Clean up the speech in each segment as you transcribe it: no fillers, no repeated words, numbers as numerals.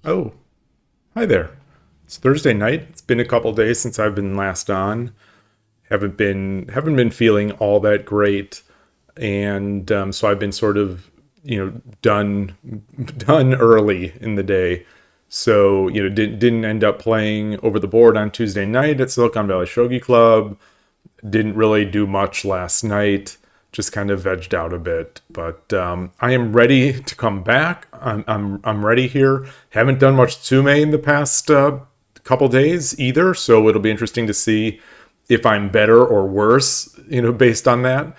Oh, hi there. It's Thursday night. It's been a couple days since I've been last on. Haven't been feeling all that great, and so I've been sort of done done early in the day. So didn't end up playing over the board on Tuesday night at Silicon Valley Shogi Club. Didn't really do much last night. Just kind of vegged out a bit, but I am ready to come back. I'm ready here. Haven't done much Tsume in the past couple days either, so it'll be interesting to see if I'm better or worse. Based on that,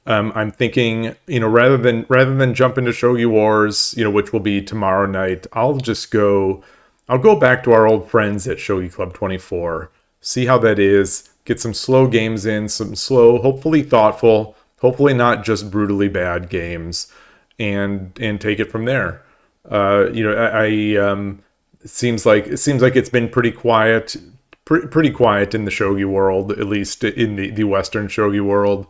I'm thinking, rather than jump into Shogi Wars, which will be tomorrow night, I'll just go. I'll go back to our old friends at Shogi Club 24. See how that is. Get some slow games in, some slow, hopefully thoughtful, hopefully not just brutally bad games, and take it from there. It seems like it's been pretty quiet, pretty quiet in the shogi world, at least in the Western shogi world.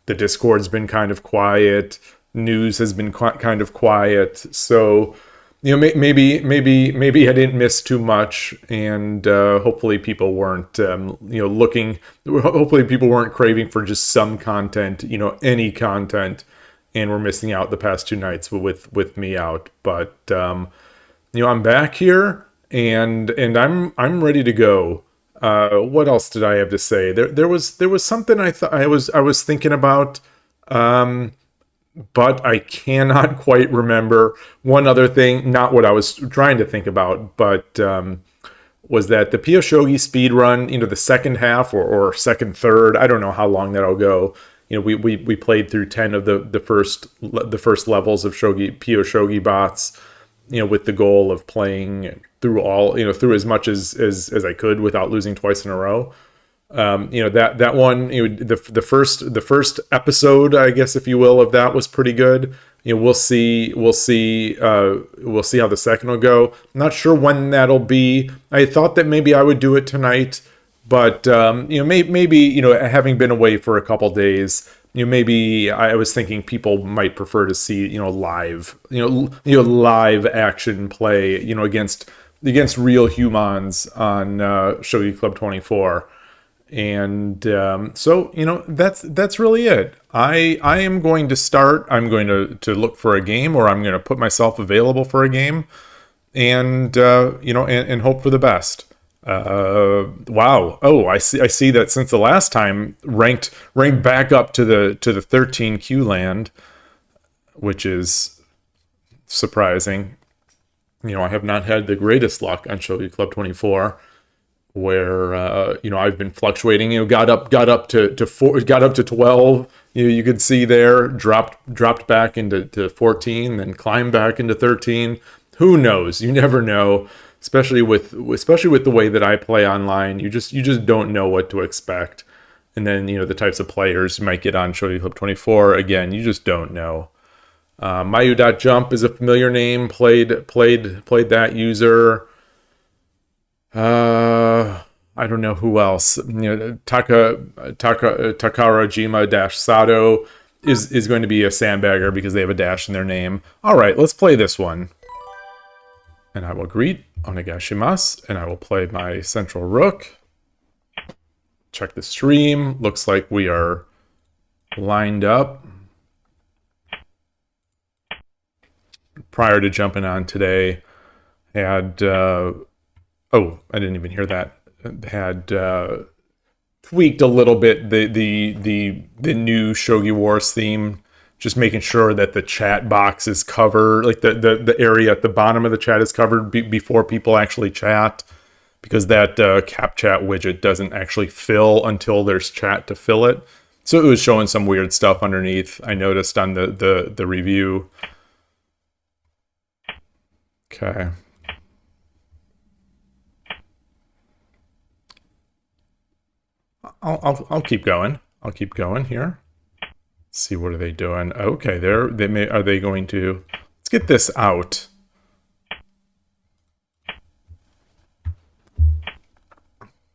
The Discord's been kind of quiet. News has been kind of quiet. So maybe I didn't miss too much, and hopefully people weren't looking. Hopefully people weren't craving for just some content, any content, and we're missing out the past 2 nights with me out. But I'm back here, and I'm ready to go. What else did I have to say? There was something I thought I was thinking about. But I cannot quite remember. One other thing, not what I was trying to think about, but was that the Pio Shogi speed run, the second half or second third, I don't know how long that'll go. We played through 10 of the first levels of Pio Shogi bots, with the goal of playing through through as much as I could without losing twice in a row. That one, the first episode, I guess, if you will, of that was pretty good. We'll see how the second will go. I'm not sure when that'll be. I thought that maybe I would do it tonight, but maybe having been away for a couple days, maybe I was thinking people might prefer to see live live action play against real humans on Shogi Club 24. And so that's really it. I am going to start. I'm going to look for a game, or I'm going to put myself available for a game, and and hope for the best. Wow. Oh, I see that since the last time, ranked back up to the 13 Q land, which is surprising. I have not had the greatest luck on Shogi Club 24. Where I've been fluctuating, got up to 4, got up to 12. You could see there, dropped back into 14, then climbed back into 13. Who knows? You never know, especially with the way that I play online. You just don't know what to expect, and then the types of players you might get on Shogi Club 24. Again, you just don't know. Mayu.jump is a familiar name. Played that user. I don't know who else. Takarajima Sato is going to be a sandbagger because they have a dash in their name. All right, let's play this one. And I will greet Onegashimasu, and I will play my central rook. Check the stream. Looks like we are lined up. Prior to jumping on today, had oh, I didn't even hear that. Had tweaked a little bit the new Shogi Wars theme, just making sure that the chat box is covered, like the area at the bottom of the chat is covered before people actually chat, because that cap chat widget doesn't actually fill until there's chat to fill it. So it was showing some weird stuff underneath, I noticed on the review. Okay. I'll keep going. I'll keep going here. Let's see, what are they doing? Okay, are they going to? Let's get this out.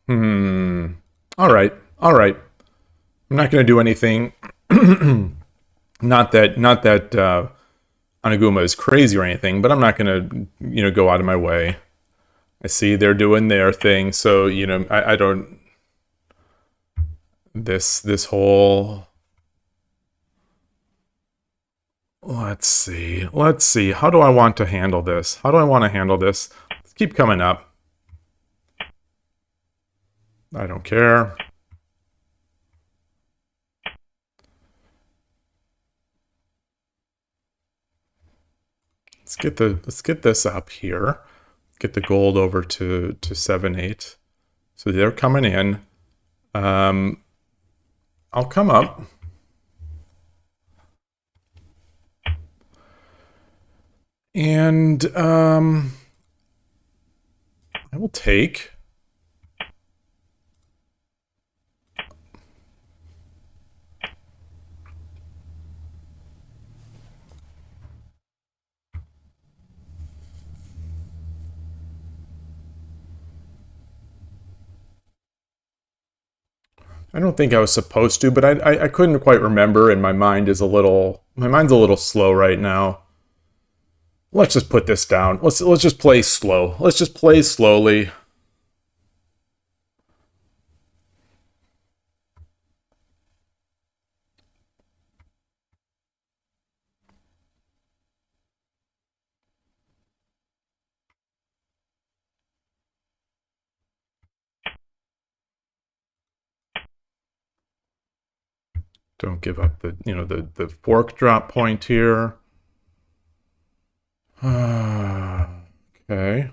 All right. I'm not going to do anything. Not that Anaguma is crazy or anything, but I'm not going to go out of my way. I see they're doing their thing. So, you know, I don't, this whole, let's see. How do I want to handle this? How do I want to handle this? Let's keep coming up. I don't care. Let's get this up here. Get the gold over to 7-8. So they're coming in. I'll come up. And I will take. I don't think I was supposed to, but I couldn't quite remember, and my mind's a little slow right now. Let's just put this down. Let's just play slow. Let's just play slowly. Don't give up the, you know, the fork drop point here. Okay.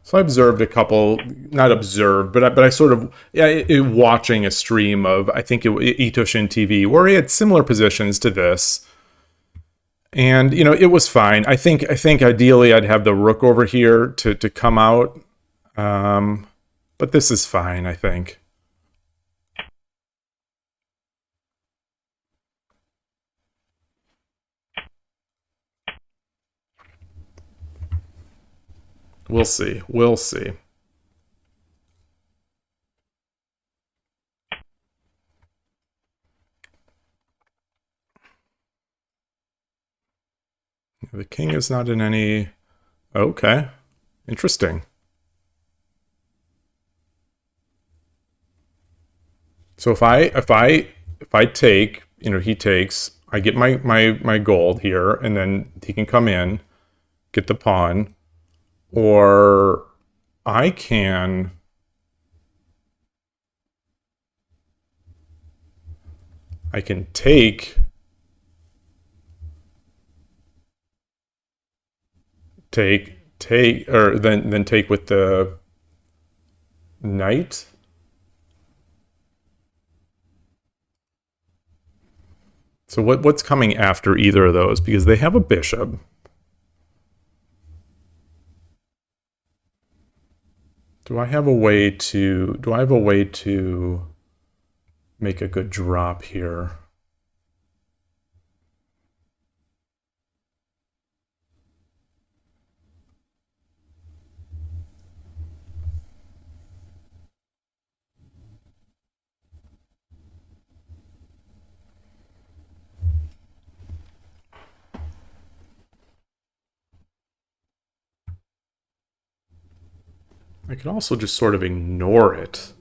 So I observed a couple, not observed, but I sort of, yeah, watching a stream of, I think Itoshin TV, where he had similar positions to this. And, you know, it was fine. I think ideally I'd have the rook over here to come out. But this is fine, I think. We'll see. We'll see. The king is not in any... Okay. Interesting. So if I take, you know, he takes, I get my gold here, and then he can come in, get the pawn, or I can take or then take with the knight. So what's coming after either of those? Because they have a bishop. Do I have a way to make a good drop here? I could also just sort of ignore it.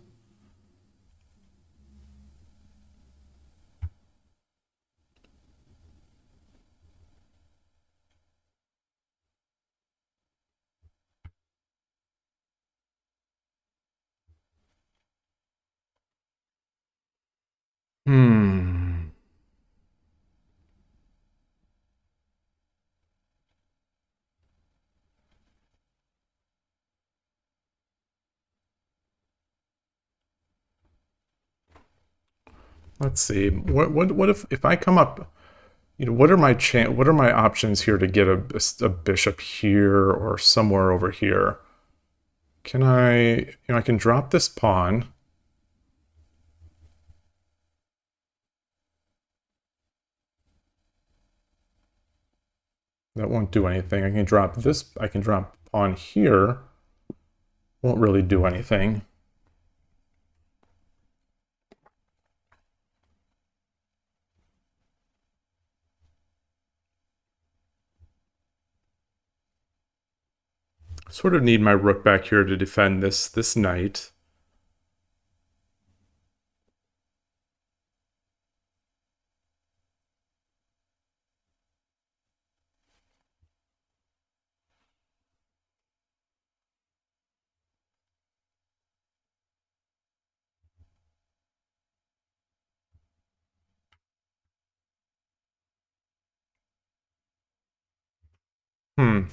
Let's see. What if I come up? You know, what are my options here to get a bishop here or somewhere over here? Can I? You know, I can drop this pawn. That won't do anything. I can drop this. I can drop pawn here. Won't really do anything. Sort of need my rook back here to defend this knight. Hmm.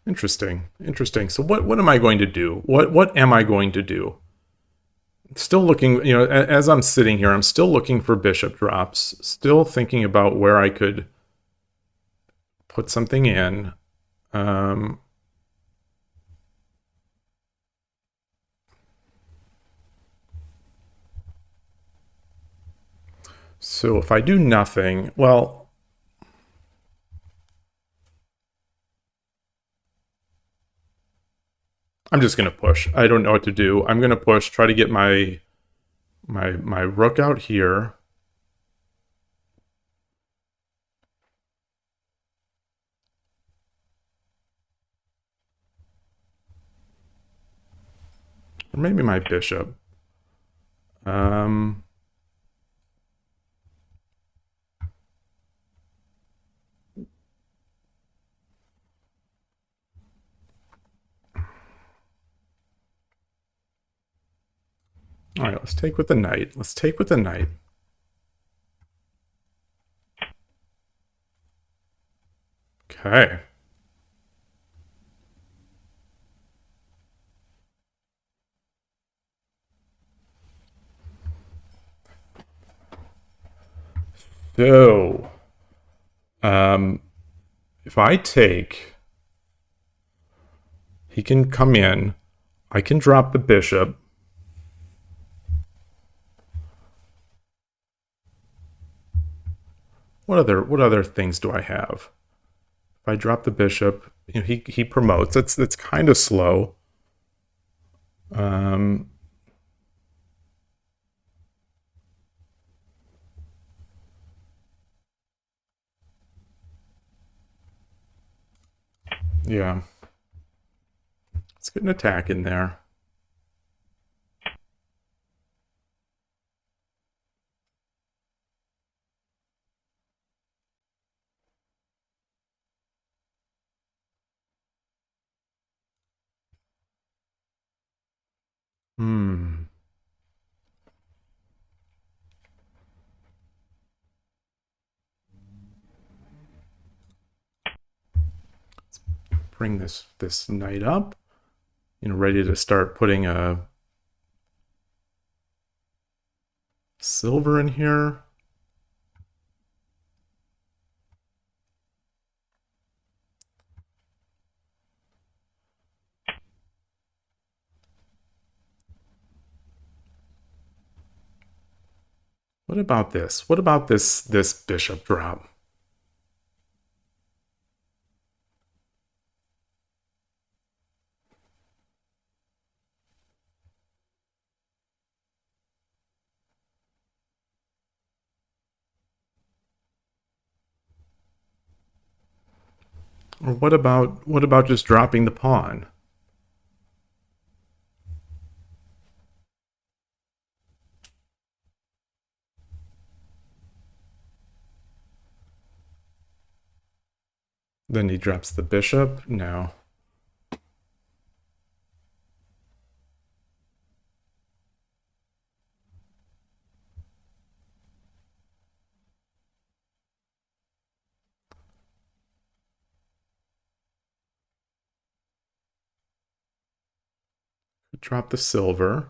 Interesting. Interesting. So what am I going to do? What am I going to do? Still looking, as I'm sitting here, I'm still looking for bishop drops, still thinking about where I could put something in. Um, so if I do nothing, well, I'm just going to push. I don't know what to do. I'm going to push, try to get my rook out here. Or maybe my bishop. Um, all right, let's take with the knight. Let's take with the knight. Okay. So, um, if I take, he can come in. I can drop the bishop. What other things do I have? If I drop the bishop, he promotes. That's kind of slow. Um, yeah, let's get an attack in there. Hmm. Bring this knight up. Ready to start putting a silver in here. What about this? What about this bishop drop? Or what about just dropping the pawn? Then he drops the bishop. No. Drop the silver.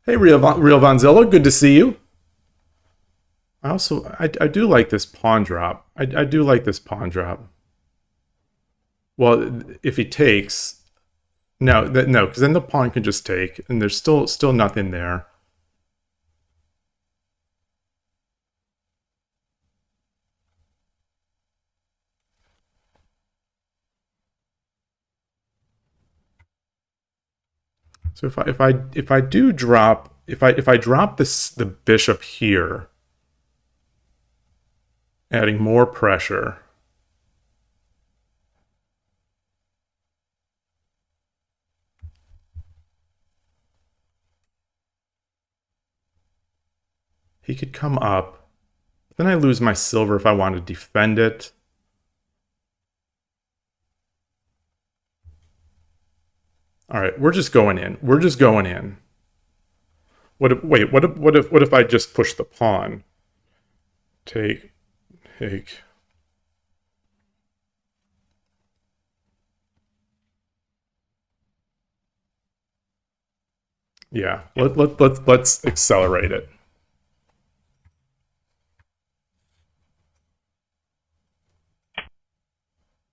Hey, Real Vonzilla, good to see you. I do like this pawn drop. I do like this pawn drop. Well, if he takes, no, because then the pawn can just take, and there's still nothing there. So if I do drop if I drop this the bishop here, adding more pressure. He could come up. Then I lose my silver if I want to defend it. All right, we're just going in. We're just going in. What if I just push the pawn? Take. Yeah, let's accelerate it.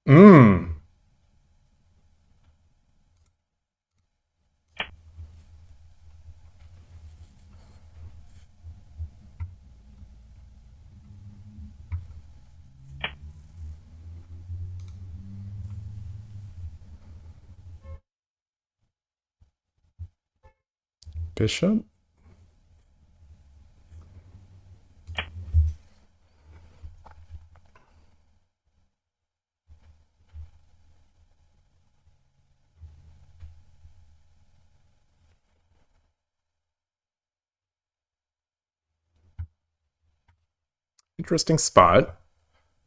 Mmm. Bishop? Interesting spot.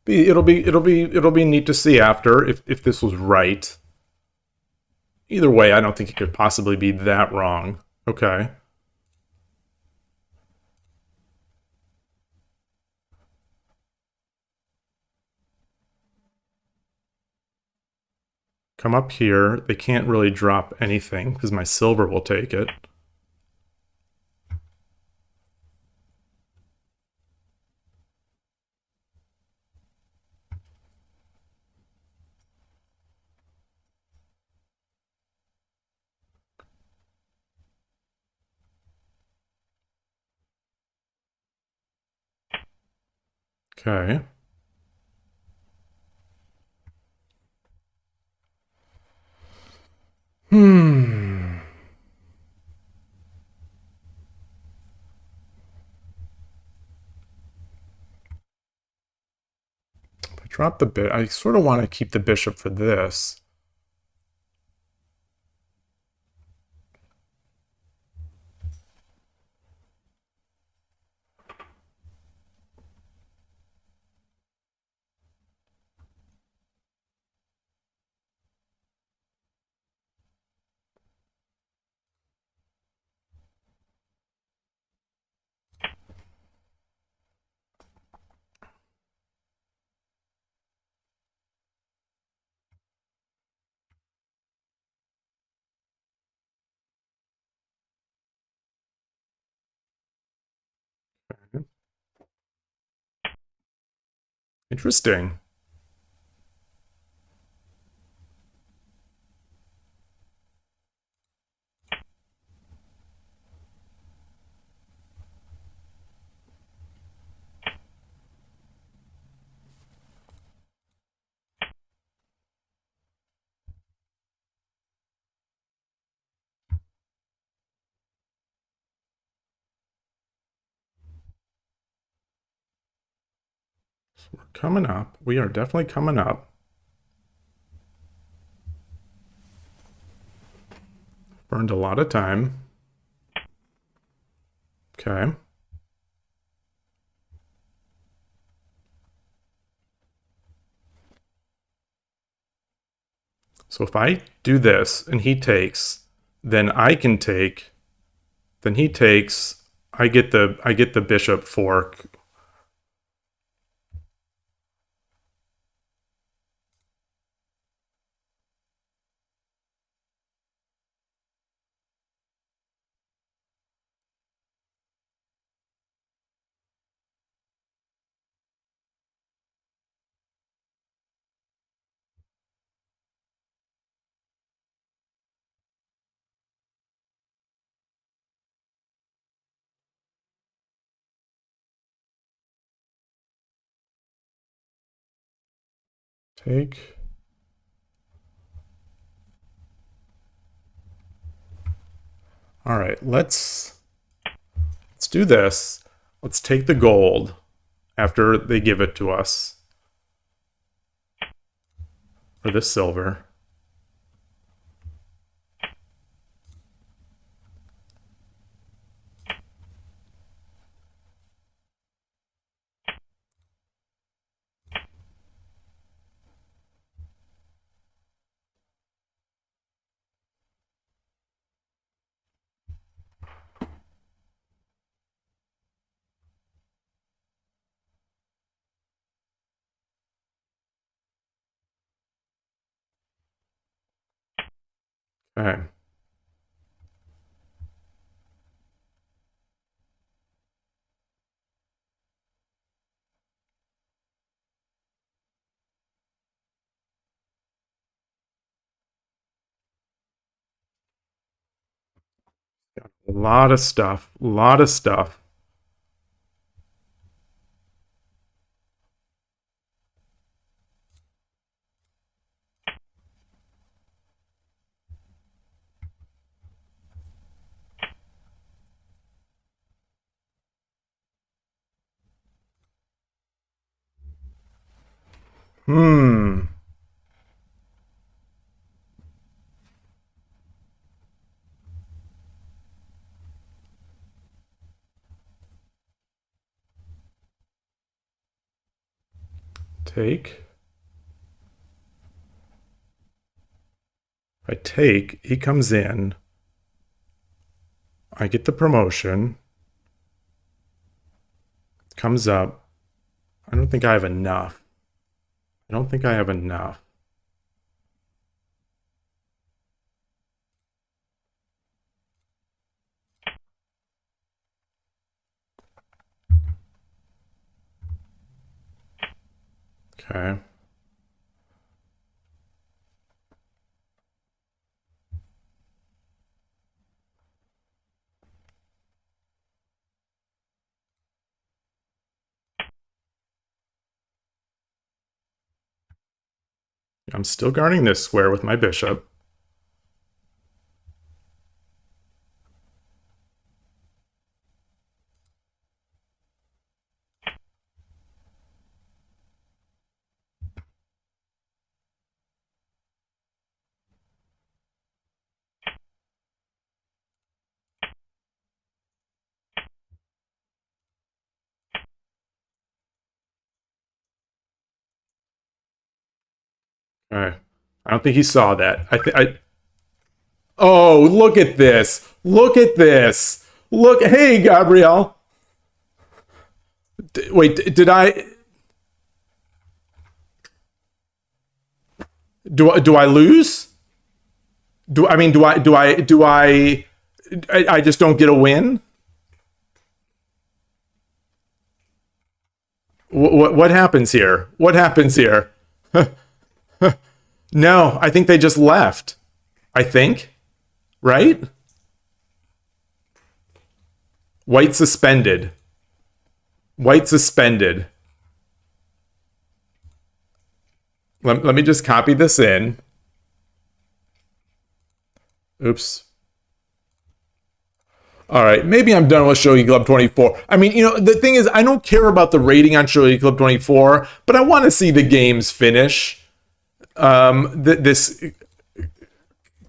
It'll be neat to see after if this was right. Either way, I don't think it could possibly be that wrong. Okay. Come up here. They can't really drop anything because my silver will take it. Okay. Hmm. If I drop the bit, I sort of want to keep the bishop for this. Interesting. We're coming up. We are definitely coming up. Burned a lot of time. Okay. So if I do this and he takes, then I can take, then he takes, I get the bishop fork. Take. All right, let's do this. Let's take the gold after they give it to us. For this silver. Okay. A lot of stuff. A lot of stuff. Hmm. Take. If I take, he comes in. I get the promotion. Comes up. I don't think I have enough. I don't think I have enough. Okay. I'm still guarding this square with my bishop. All right. I don't think he saw that. I Oh, look at this. Look at this. Look. Hey, Gabrielle. Wait, did I do I lose? Do I mean I just don't get a win? What happens here? What happens here? No, I think they just left. I think, right? White suspended. White suspended. Let me just copy this in. Oops. All right, maybe I'm done with Shogi Club 24. I mean, the thing is, I don't care about the rating on Shogi Club 24, but I want to see the games finish. This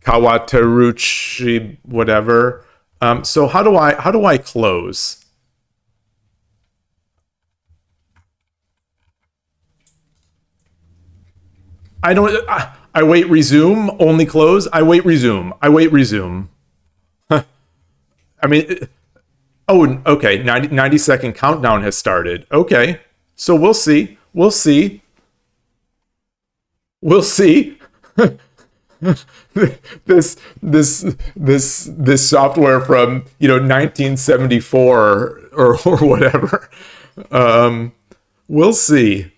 Kawateruchi, whatever. So how do I close? I don't. I wait. Resume. Only close. I wait. Resume. I wait. Resume. I mean, oh, okay. 90-second countdown has started. Okay, so we'll see. We'll see. We'll see. this software from 1974 or whatever. We'll see.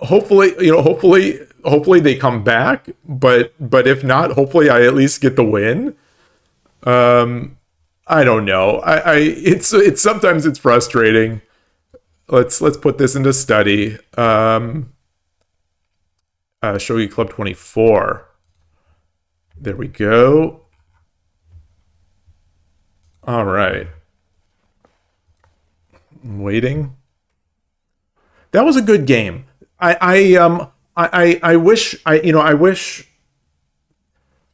Hopefully, hopefully they come back. But if not, hopefully I at least get the win. I don't know. It's sometimes it's frustrating. Let's put this into study. Shogi Club 24. There we go. All right. I'm waiting. That was a good game. I wish I wish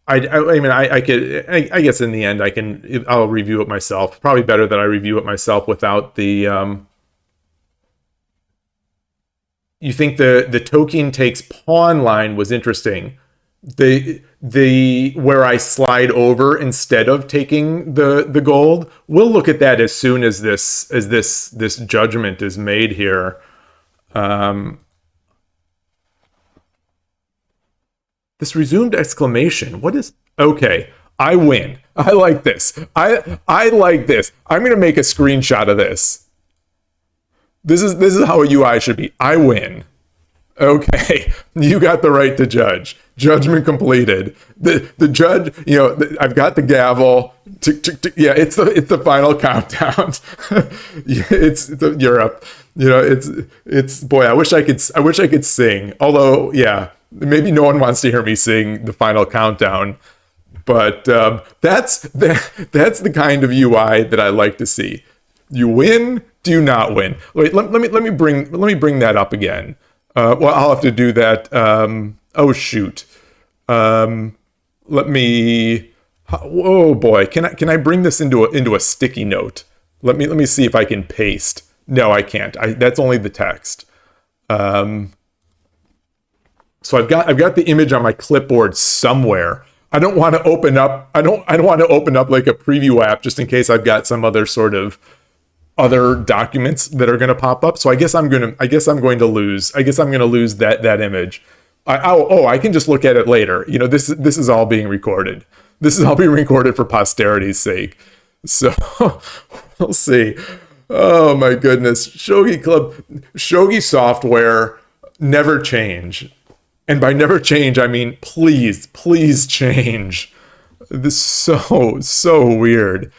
I mean I could I guess in the end I'll review it myself. Probably better that I review it myself without the you think the Tolkien takes pawn line was interesting. The where I slide over instead of taking the gold. We'll look at that as soon as this judgment is made here. Um, this resumed exclamation. What is okay? I win. I like this. I like this. I'm gonna make a screenshot of this. This is how a UI should be. I win. Okay, you got the right to judge. Judgment completed. The judge, I've got the gavel. Tick, tick, tick. Yeah, it's the final countdown. It's Europe. It's boy. I wish I could sing. Although, yeah, maybe no one wants to hear me sing the final countdown. But that's the kind of UI that I like to see. You win, do you not win? Wait, let me bring that up again. Well, I'll have to do that. Oh shoot. Let me. Oh boy, can I bring this into a sticky note? Let me see if I can paste. No, I can't. That's only the text. So I've got the image on my clipboard somewhere. I don't want to open up. I don't want to open up like a preview app just in case I've got some other sort of other documents that are going to pop up. So I guess I'm going to lose. I guess I'm going to lose that image. I can just look at it later. This is all being recorded. This is all being recorded for posterity's sake. So we'll see. Oh my goodness. Shogi Club, Shogi software, never change. And by never change, I mean, please change. This is so weird.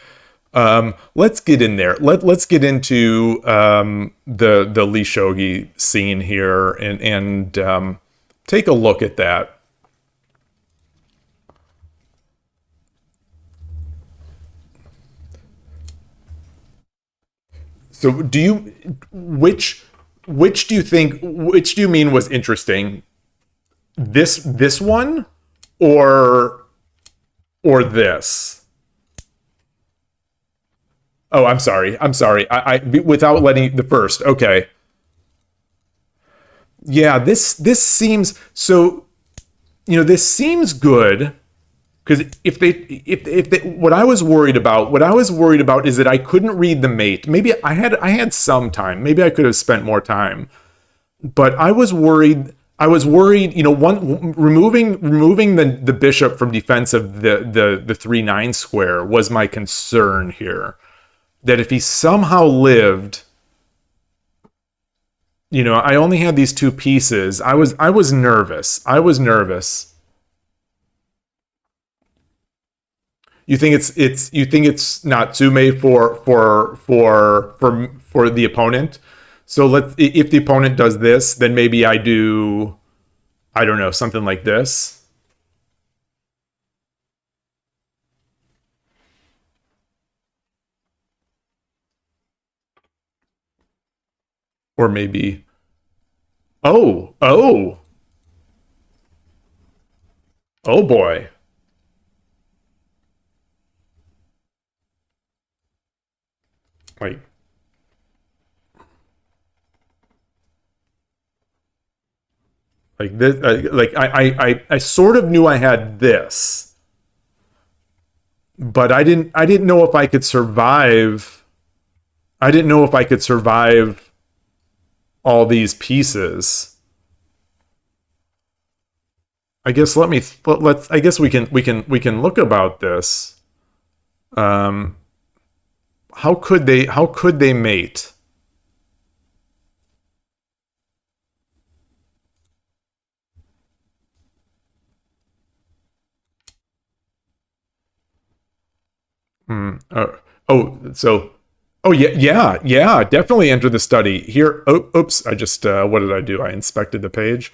Let's get in there. Let's get into the Lee Shogi scene here and take a look at that. So which do you mean was interesting? This one or this? Oh, I'm sorry. I without letting the first. Okay. Yeah, this seems so. This seems good because if they what I was worried about is that I couldn't read the mate. Maybe I had some time. Maybe I could have spent more time. But I was worried. One removing the bishop from defense of the 3-9 square was my concern here. That if he somehow lived, I only had these two pieces. I was nervous. You think it's Natsume for the opponent? So if the opponent does this, then maybe I do, I don't know, something like this. Or maybe, oh, oh boy. Like, like this, I sort of knew I had this, but I didn't know if I could survive. I didn't know if I could survive all these pieces. I guess let's I guess we can look about this. Um, how could they mate? Hmm. So oh yeah, yeah, definitely enter the study here. Oh, oops, I just what did I do? I inspected the page.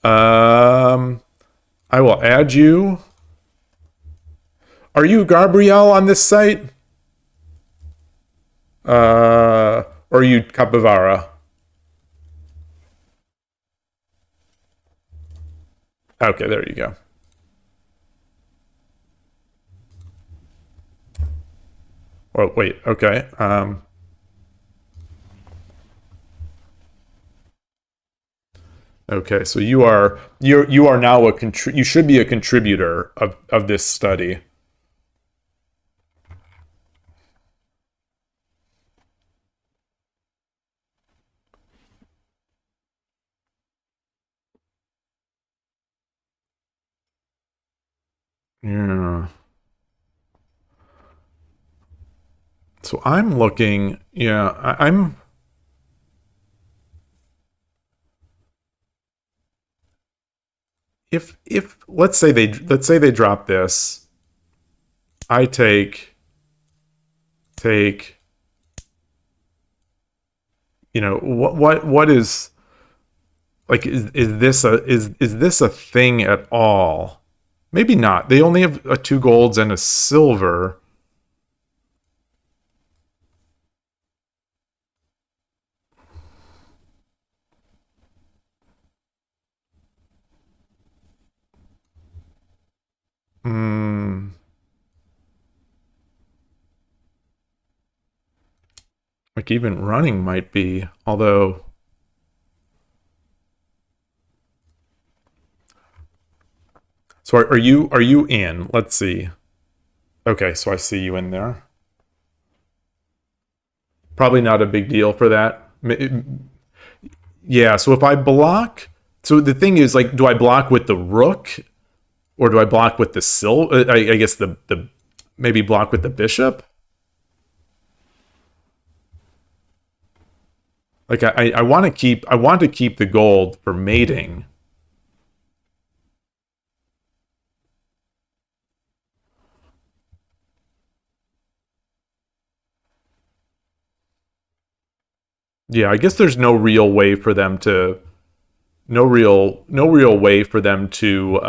Um, I will add you. Are you Gabrielle on this site? Or are you capybara? Okay, there you go. Oh, wait. Okay. Okay. So you are now you should be a contributor of this study. Yeah. So I'm looking. Yeah. I'm. If let's say they drop this, I take. What is like is this a thing at all? Maybe not. They only have a two golds and a silver. Hmm. Like even running might be. Although, so are you in? Let's see. Okay, so I see you in there. Probably not a big deal for that. Yeah. So if I block, so the thing is, like, do I block with the rook or do I block with the silver? I guess the maybe block with the bishop. Like I want to keep the gold for mating. Yeah, I guess there's no real way for them to no real way for them to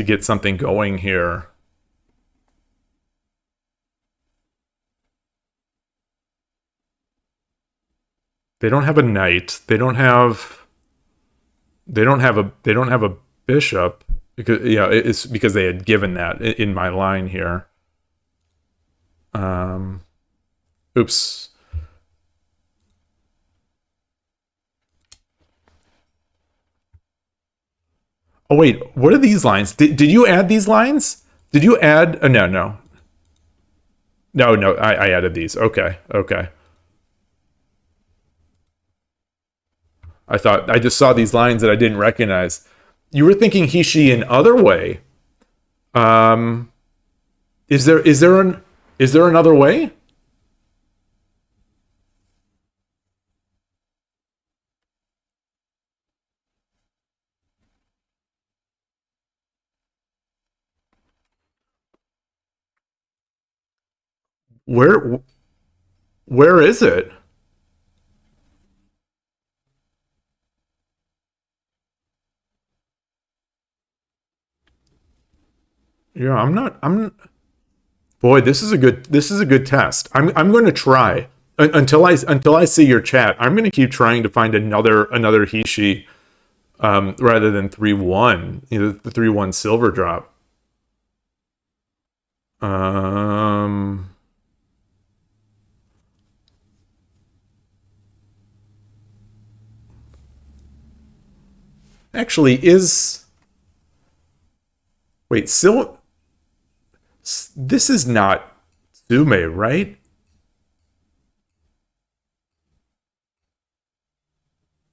get something going here. They don't have a knight. They don't have a bishop because yeah, it's because they had given that in my line here. Um, oops. Oh wait, what are these lines? Did you add these lines? Did you add? No. I added these. Okay, okay. I thought I just saw these lines that I didn't recognize. You were thinking he, she, in other way. Um, is there another way? Where where is it? Yeah, I'm not. I'm. Boy, this is a good test. I'm going to try until I see your chat. I'm going to keep trying to find another he, she, rather than 3-1. You know, the 3-1 silver drop. Um. Actually, is wait, this is not Sume, right?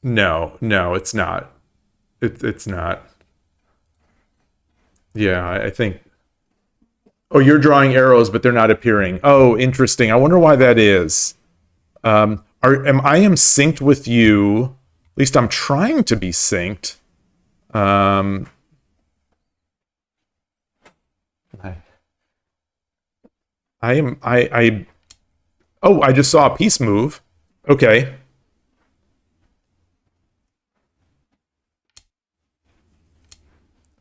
No, it's not. It's not. Yeah, I think. Oh, you're drawing arrows, but they're not appearing. Oh, interesting. I wonder why that is. I am synced with you? At least I'm trying to be synced. Um, I, I am. I. Oh, I just saw a piece move. Okay.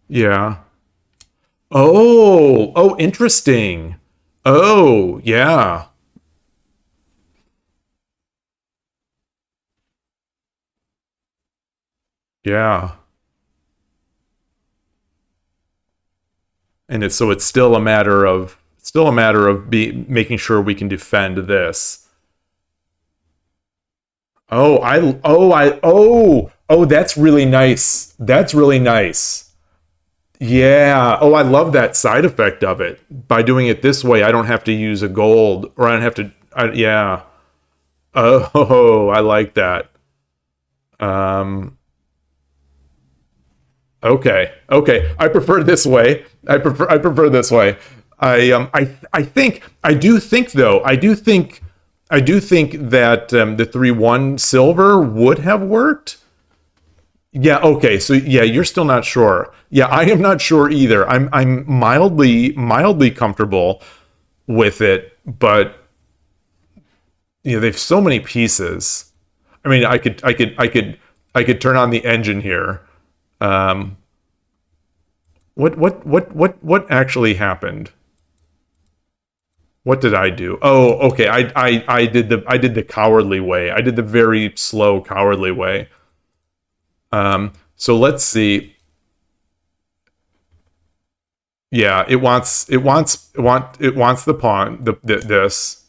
Yeah. Oh, interesting. Oh, yeah. Yeah. And it's so it's still a matter of making sure we can defend this. Oh, that's really nice. That's really nice. Yeah. Oh, I love that side effect of it. By doing it this way, I don't have to use a gold, or I don't have to. Yeah. Oh, I like that. Um. Okay. Okay. I prefer this way. I prefer this way. I think I do think though. I do think that the 3-1 silver would have worked. Yeah, okay. So yeah, you're still not sure. Yeah, I am not sure either. I'm mildly comfortable with it, but you know, they've so many pieces. I mean, I could turn on the engine here. Um what actually happened? What did I do? Oh, okay. I did the cowardly way. I did the very slow cowardly way. So let's see. Yeah, it wants the pawn this.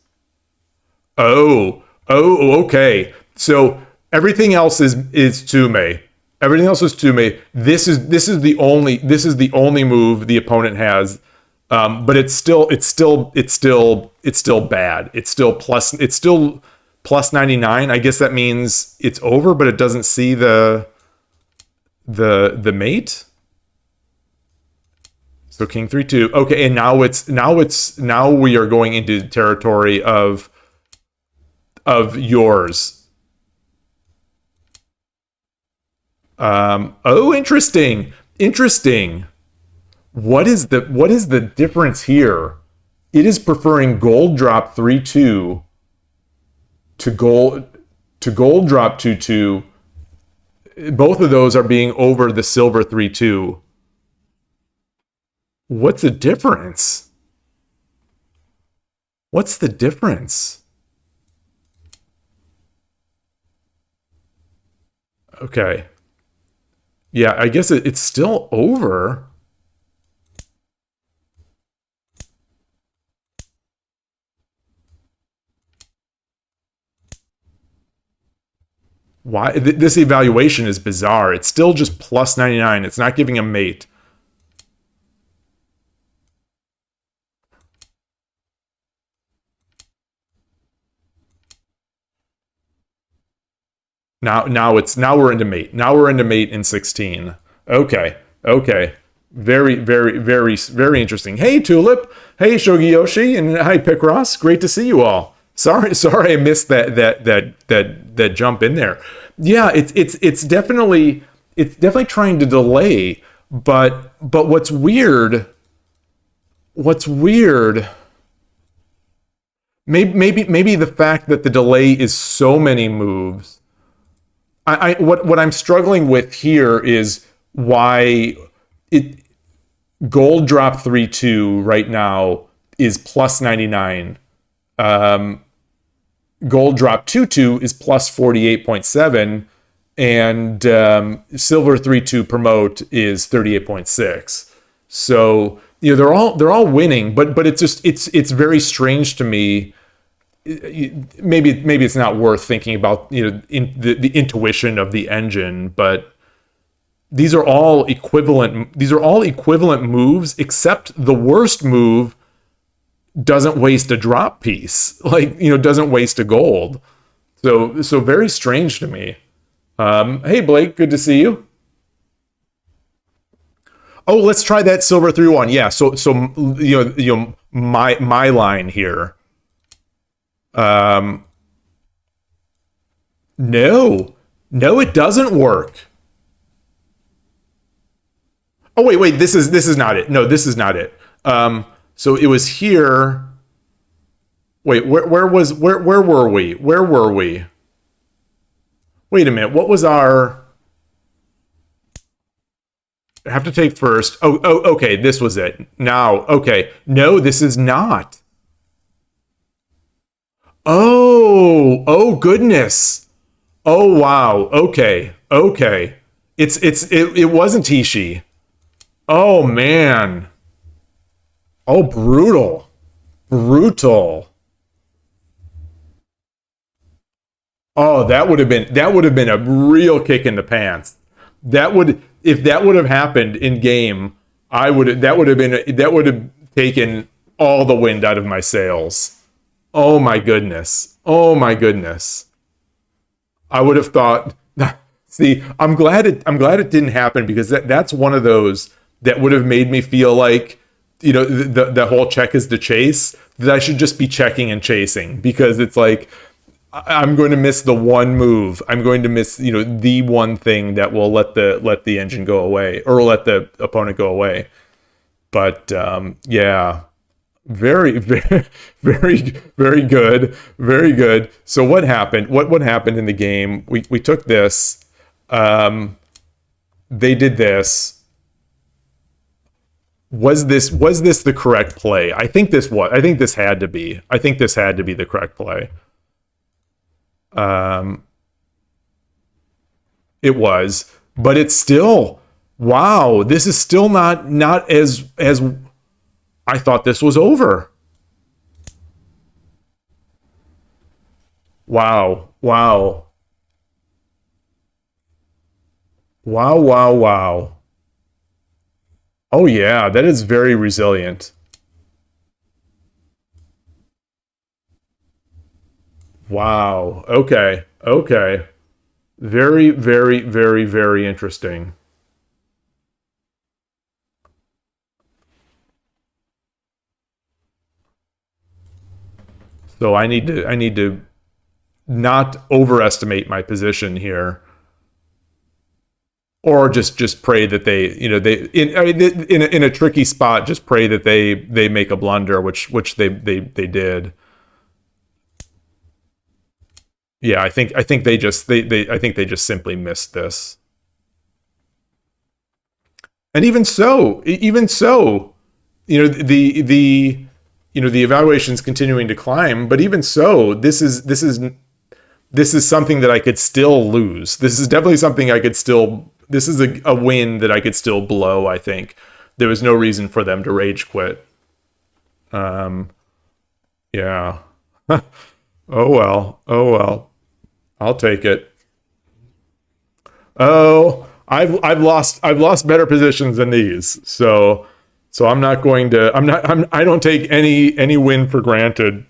Okay. So everything else is to me. Everything else is to me. This is the only move the opponent has. But it's still bad. It's still plus 99. I guess that means it's over, but it doesn't see the mate. So king 3-2. Okay, and now we are going into territory of yours. Oh, interesting. Interesting. What is the difference here? It is preferring gold drop 3-2 to gold drop 2-2. Both of those are being over the silver 3-2. What's the difference? What's the difference? Okay. Yeah, I guess it's still over. Why this evaluation is bizarre. It's still just plus 99. It's not giving a mate. Now we're into mate. Now we're into mate in 16. Okay. Okay. Very interesting. Hey Tulip. Hey Shogi Yoshi and hi Picross. Great to see you all. Sorry I missed that jump in there. Yeah, it's definitely trying to delay, but what's weird maybe the fact that the delay is so many moves. What I'm struggling with here is why it gold drop 3-2 right now is plus 99. Gold drop 2-2 is plus 48.7, and silver 3-2 promote is 38.6. So you know they're all winning, but it's very strange to me. Maybe it's not worth thinking about, you know, the intuition of the engine, but these are all equivalent. These are all equivalent moves, except the worst move doesn't waste a drop piece, like, you know, doesn't waste a gold. So very strange to me. Hey Blake, good to see you. Oh, let's try that silver 3-1. Yeah. So you know my line here. Um, no, no, it doesn't work. Oh wait, this is not it. No, this is not it. So it was here. Wait, where were we? Where were we? Wait a minute. What was our? I have to take first. Okay. This was it. Now, okay. No, this is not. Oh goodness. Oh wow. Okay. Okay. It wasn't Tishi. Oh man. Oh, brutal. Brutal. Oh, that would have been a real kick in the pants. That would if that would have happened in game, I would that would have taken all the wind out of my sails. Oh my goodness. Oh my goodness. I would have thought see, I'm glad it didn't happen because that's one of those that would have made me feel like the whole check is to chase, that I should just be checking and chasing because it's like I'm going to miss the one move. I'm going to miss, the one thing that will let the engine go away or let the opponent go away. But yeah, very, very, very, very good, very good. So what happened? What happened in the game? We took this. They did this. Was this the correct play? I think this was. I think this had to be. I think this had to be the correct play. It was, but it's still, wow, this is still not as I thought this was over. Wow, wow, wow, wow, wow. Oh yeah, that is very resilient. Wow. Okay. Okay. Very, very, very, very interesting. So I need to not overestimate my position here, or just pray that they, I mean, in a tricky spot, just pray that they make a blunder, which they did. Yeah, I think they I think they just simply missed this. And even so, the evaluation's continuing to climb, but even so, this is something that I could still lose. This is definitely something I could still. This is a win that I could still blow. I think there was no reason for them to rage quit. Um, yeah. Oh well. Oh well. I'll take it. Oh, I've lost better positions than these. So I'm not going to. I'm not. I don't take any win for granted.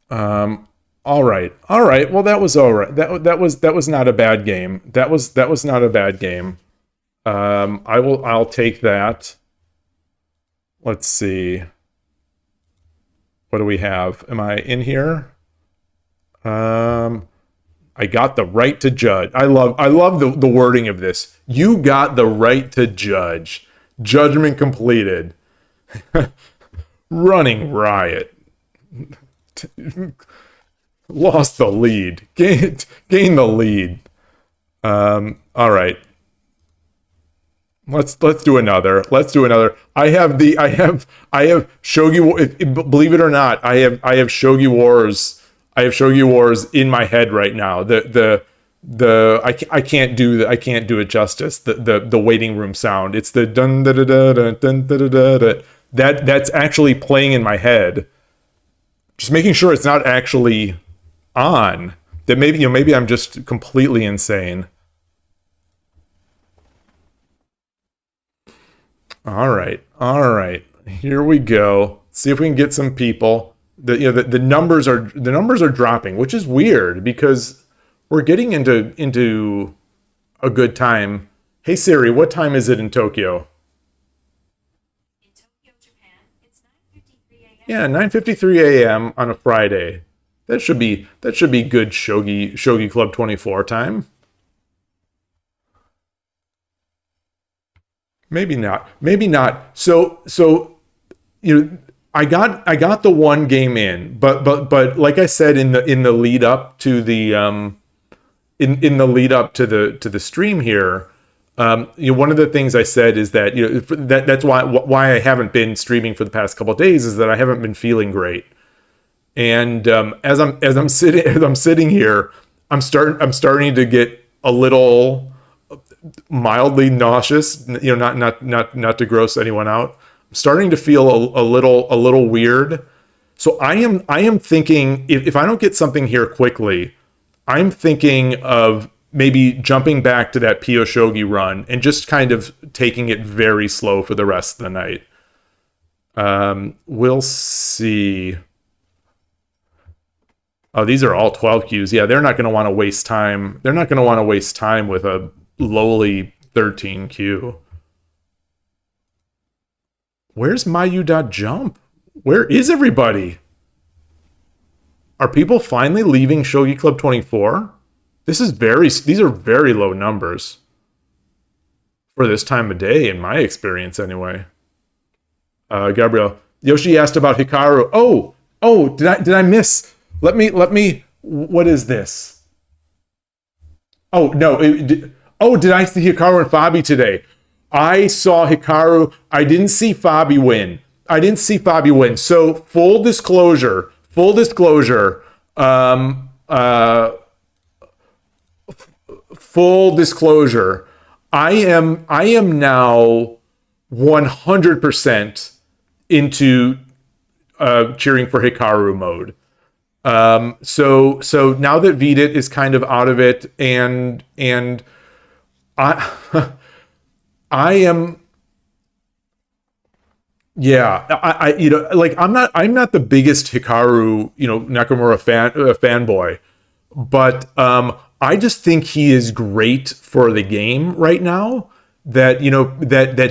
All right. All right. Well, that was all right. That was not a bad game. That was not a bad game. I'll take that. Let's see. What do we have? Am I in here? Um, I got the right to judge. I love the wording of this. You got the right to judge. Judgment completed. Running riot. Lost the lead. Gain the lead. All right. Let's do another. Let's do another. I have Shogi. Believe it or not, I have Shogi Wars. I have Shogi Wars in my head right now. I can't do it justice. The waiting room sound. It's the dun da da da dun da da da da. That's actually playing in my head. Just making sure it's not actually on. That maybe I'm just completely insane. All right, all right. Here we go. See if we can get some people. The numbers are dropping, which is weird because we're getting into a good time. Hey Siri, what time is it in Tokyo? In Tokyo, Japan, it's 9:53 a.m. Yeah, 9:53 a.m. on a Friday. That should be good Shogi Club 24 time. Maybe not. Maybe not. So I got the one game in, but like I said in the lead up to the in the lead up to the stream here, one of the things I said is that that's why I haven't been streaming for the past couple of days is that I haven't been feeling great. And as I'm sitting here, I'm starting to get a little mildly nauseous. Not to gross anyone out. I'm starting to feel a little weird. So I am thinking if I don't get something here quickly, I'm thinking of maybe jumping back to that Pio Shogi run and just kind of taking it very slow for the rest of the night. We'll see. Oh, these are all 12 Qs. Yeah, they're not going to want to waste time. They're not going to want to waste time with a lowly 13 Q. Where's Mayu.jump? Where is everybody? Are people finally leaving Shogi Club 24? These are very low numbers for this time of day, in my experience anyway. Gabriel. Yoshi asked about Hikaru. Did I miss? Let me, what is this? Oh, no. Did I see Hikaru and Fabi today? I saw Hikaru. I didn't see Fabi win. So full disclosure, I am now 100% into cheering for Hikaru mode. So now that Vidit is kind of out of it, and I I am, yeah, I'm not the biggest Hikaru, Nakamura fanboy, but I just think he is great for the game right now. That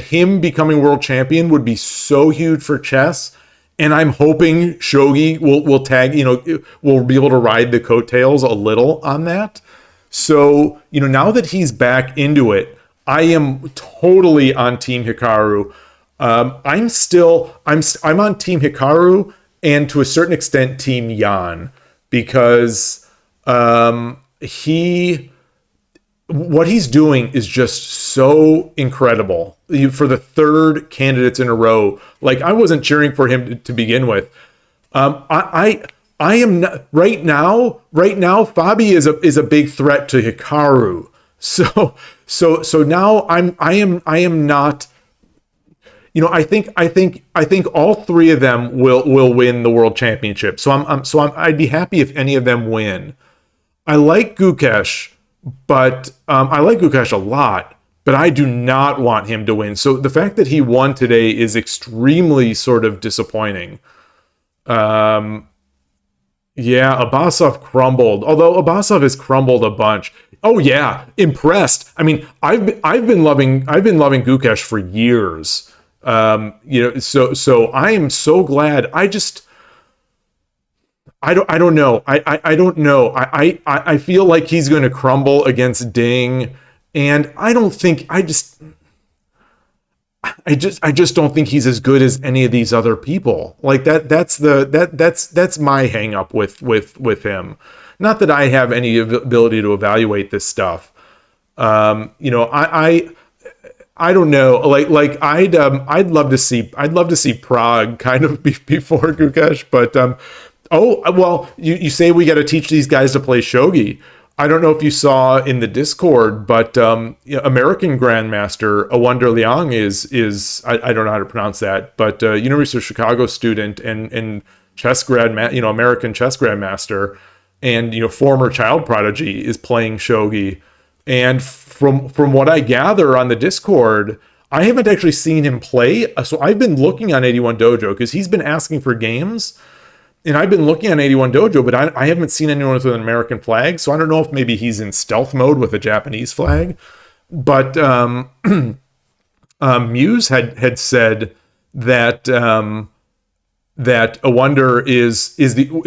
him becoming world champion would be so huge for chess, and I'm hoping Shogi will tag, will be able to ride the coattails a little on that. So now that he's back into it, I am totally on Team Hikaru. I'm on Team Hikaru, and to a certain extent Team Yan, because what he's doing is just so incredible. For the third candidates in a row, like, I wasn't cheering for him to begin with. I am not, right now. Fabi is a big threat to Hikaru. So now I am not. I think all three of them will win the world championship. So I'd be happy if any of them win. I like Gukesh, but I like Gukesh a lot, but I do not want him to win. So the fact that he won today is extremely sort of disappointing. Yeah, Abasov crumbled. Although Abasov has crumbled a bunch. Oh yeah, impressed. I mean, I've been loving Gukesh for years. So I am so glad. I don't know. I don't know. I feel like he's going to crumble against Ding, and I just don't think he's as good as any of these other people. Like that's my hang up with him. Not that I have any ability to evaluate this stuff. I don't know. Like I'd love to see Prague kind of before Gukesh, but you say we got to teach these guys to play shogi. I don't know if you saw in the Discord, but American Grandmaster Awonder Liang is I don't know how to pronounce that, but University of Chicago student and chess American chess grandmaster, and former child prodigy, is playing shogi. And from what I gather on the Discord, I haven't actually seen him play. So I've been looking on 81 Dojo because he's been asking for games. And I've been looking on 81 Dojo, but I haven't seen anyone with an American flag. So I don't know if maybe he's in stealth mode with a Japanese flag. But Muse had said that that Awonder is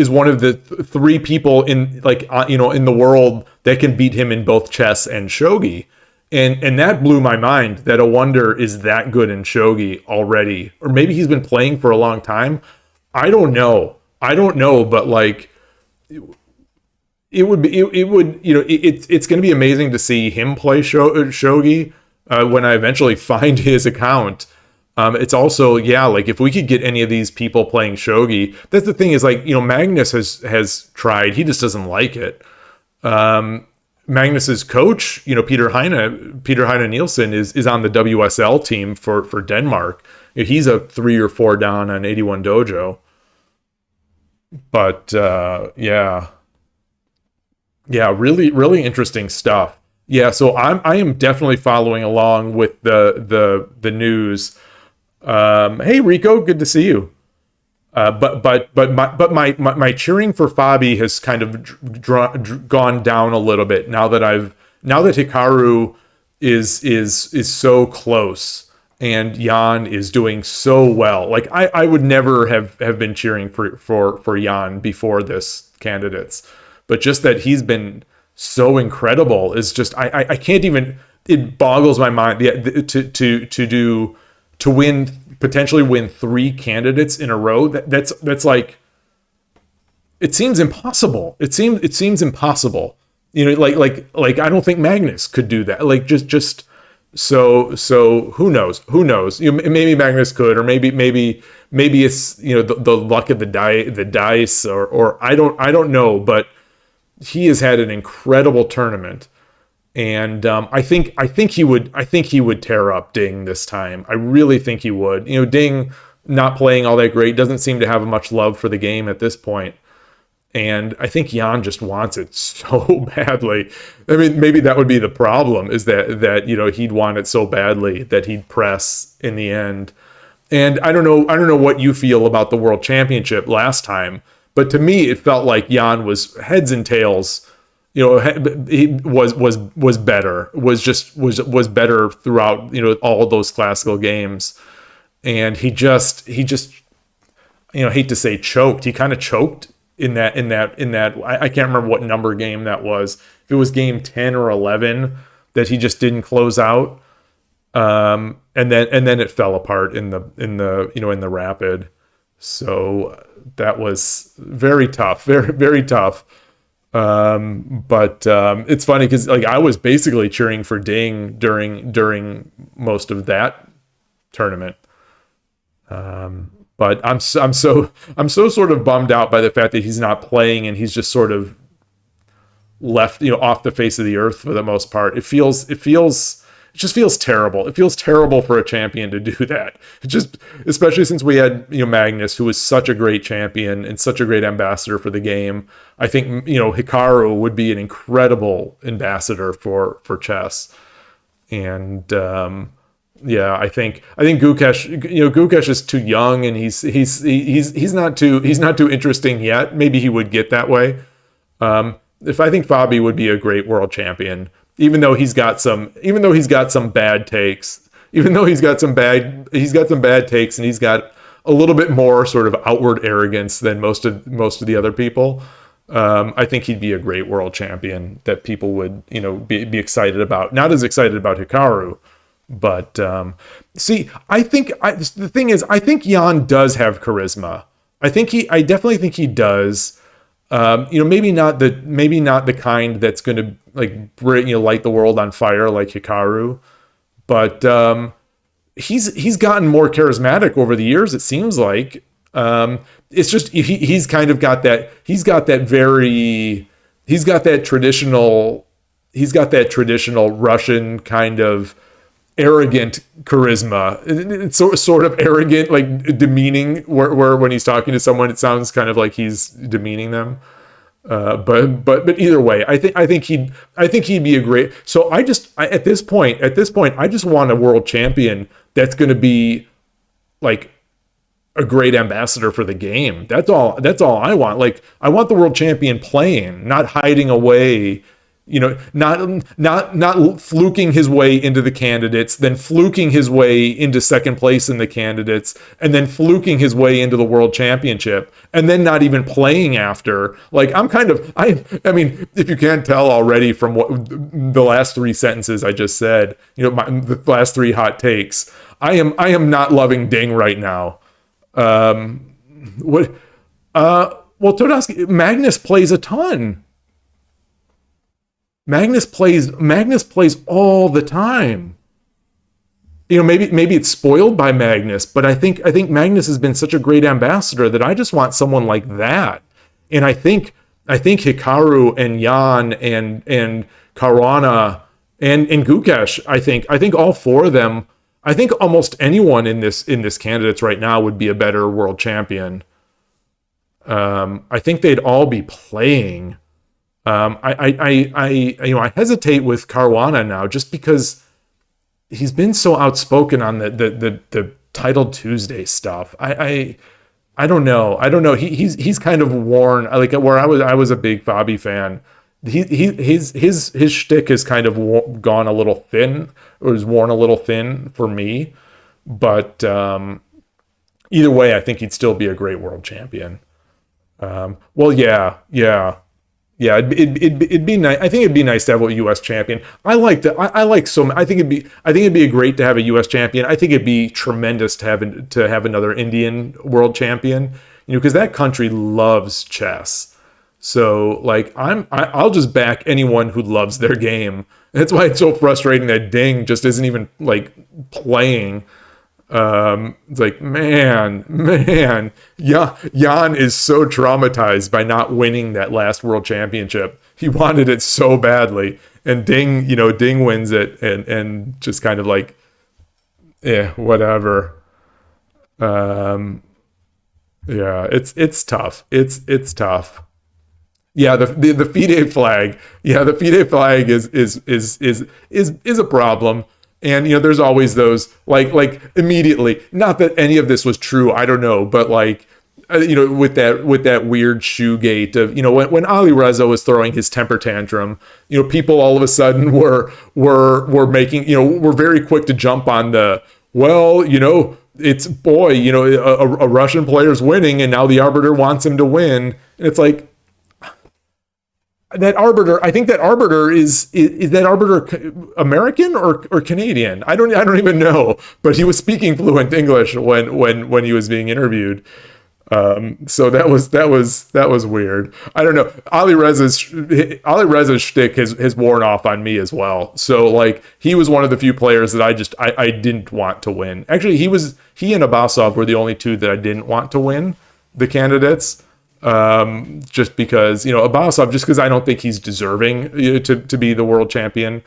one of the three people in in the world that can beat him in both chess and shogi. And that blew my mind, that Awonder is that good in shogi already. Or maybe he's been playing for a long time. I don't know, but it's going to be amazing to see him play shogi when I eventually find his account. It's also, if we could get any of these people playing shogi, that's the thing, is Magnus has tried, he just doesn't like it. Magnus's coach, Peter Heine Nielsen is on the WSL team for Denmark. He's a 3 or 4 down on 81 Dojo. But yeah, really, really interesting stuff. Yeah, so I am definitely following along with the news. Hey Rico, good to see you. But my cheering for Fabi has kind of gone down a little bit now that Hikaru is so close and Jan is doing so well. Like I would never have been cheering for Jan before this candidates, but just that he's been so incredible is just I can't even. It boggles my mind to potentially win 3 candidates in a row. That's like, it seems impossible. It seems impossible. Like I don't think Magnus could do that. Like just so who knows? Maybe Magnus could, or maybe it's the luck of the dice, or I don't know. But he has had an incredible tournament. And I think he would tear up Ding this time. I really think he would. Ding not playing all that great, doesn't seem to have much love for the game at this point. And I think Jan just wants it so badly. I mean, maybe that would be the problem, is that he'd want it so badly that he'd press in the end. And I don't know what you feel about the World Championship last time, but to me it felt like Jan was heads and tails. He was better, was better throughout, all those classical games. And he just, hate to say choked. He kind of choked in that, I can't remember what number game that was. If it was game 10 or 11 that he just didn't close out. And then it fell apart in the rapid. So that was very tough, very, very tough. But it's funny because like I was basically cheering for Ding during most of that tournament. But I'm so sort of bummed out by the fact that he's not playing and he's just sort of left, off the face of the earth for the most part. It just feels terrible. It feels terrible for a champion to do that. It just, especially since we had, Magnus, who was such a great champion and such a great ambassador for the game. I think, Hikaru would be an incredible ambassador for chess. And, I think Gukesh is too young and he's not too interesting yet. Maybe he would get that way. If I think Fabi would be a great world champion, even though he's got some bad takes, he's got some bad takes, and he's got a little bit more sort of outward arrogance than most of the other people. I think he'd be a great world champion that people would, be excited about. Not as excited about Hikaru, but the thing is, I think Jan does have charisma. I definitely think he does. Maybe not the kind that's going to light the world on fire like Hikaru, but he's gotten more charismatic over the years. It seems like it's just he's kind of got that. He's got that traditional Russian kind of arrogant charisma. It's sort of arrogant, like demeaning, where when he's talking to someone, it sounds kind of like he's demeaning them. But either way, I think he'd be a great. So at this point, I just want a world champion that's going to be like a great ambassador for the game. That's all I want. Like, I want the world champion playing, not hiding away. Not fluking his way into the candidates, then fluking his way into second place in the candidates, and then fluking his way into the world championship, and then not even playing after. Like, I mean, if you can't tell already from what the last 3 sentences I just said, the last 3 hot takes, I am not loving Ding right now. Well, Todosky, Magnus plays a ton. Magnus plays all the time. Maybe it's spoiled by Magnus, but I think Magnus has been such a great ambassador that I just want someone like that. And I think I think Hikaru and Jan and Caruana and Gukesh, I think all four of them, I think almost anyone in this candidates right now would be a better world champion. I think they'd all be playing. I hesitate with Caruana now just because he's been so outspoken on the Title Tuesday stuff. I don't know. He's kind of worn. Like where I was a big Fabi fan. His shtick has kind of gone a little thin, or is worn a little thin for me. But either way, I think he'd still be a great world champion. Well, yeah. It'd be nice. I think it'd be nice to have a U.S. champion. I like that. I like so. I think it'd be great to have a U.S. champion. I think it'd be tremendous to have another Indian world champion. Because that country loves chess. So like I'll just back anyone who loves their game. That's why it's so frustrating that Ding just isn't even like playing. It's like, man, Jan is so traumatized by not winning that last world championship. He wanted it so badly, and Ding wins it, and just kind of like, whatever. Yeah, it's tough. It's tough. Yeah, the FIDE flag. Yeah, the FIDE flag is a problem. And there's always those like immediately. Not that any of this was true, I don't know, but like with that weird shoegate of when Ali Reza was throwing his temper tantrum, people all of a sudden were making were very quick to jump on the it's a Russian player's winning and now the arbiter wants him to win, and it's like. That arbiter, I think that arbiter is that arbiter American or Canadian? I don't even know. But he was speaking fluent English when he was being interviewed. So that was weird. I don't know. Ali Reza's shtick has worn off on me as well. So like he was one of the few players that I didn't want to win. Actually, he and Abbasov were the only two that I didn't want to win the candidates. Just because Abbasov, just because I don't think he's deserving to be the world champion,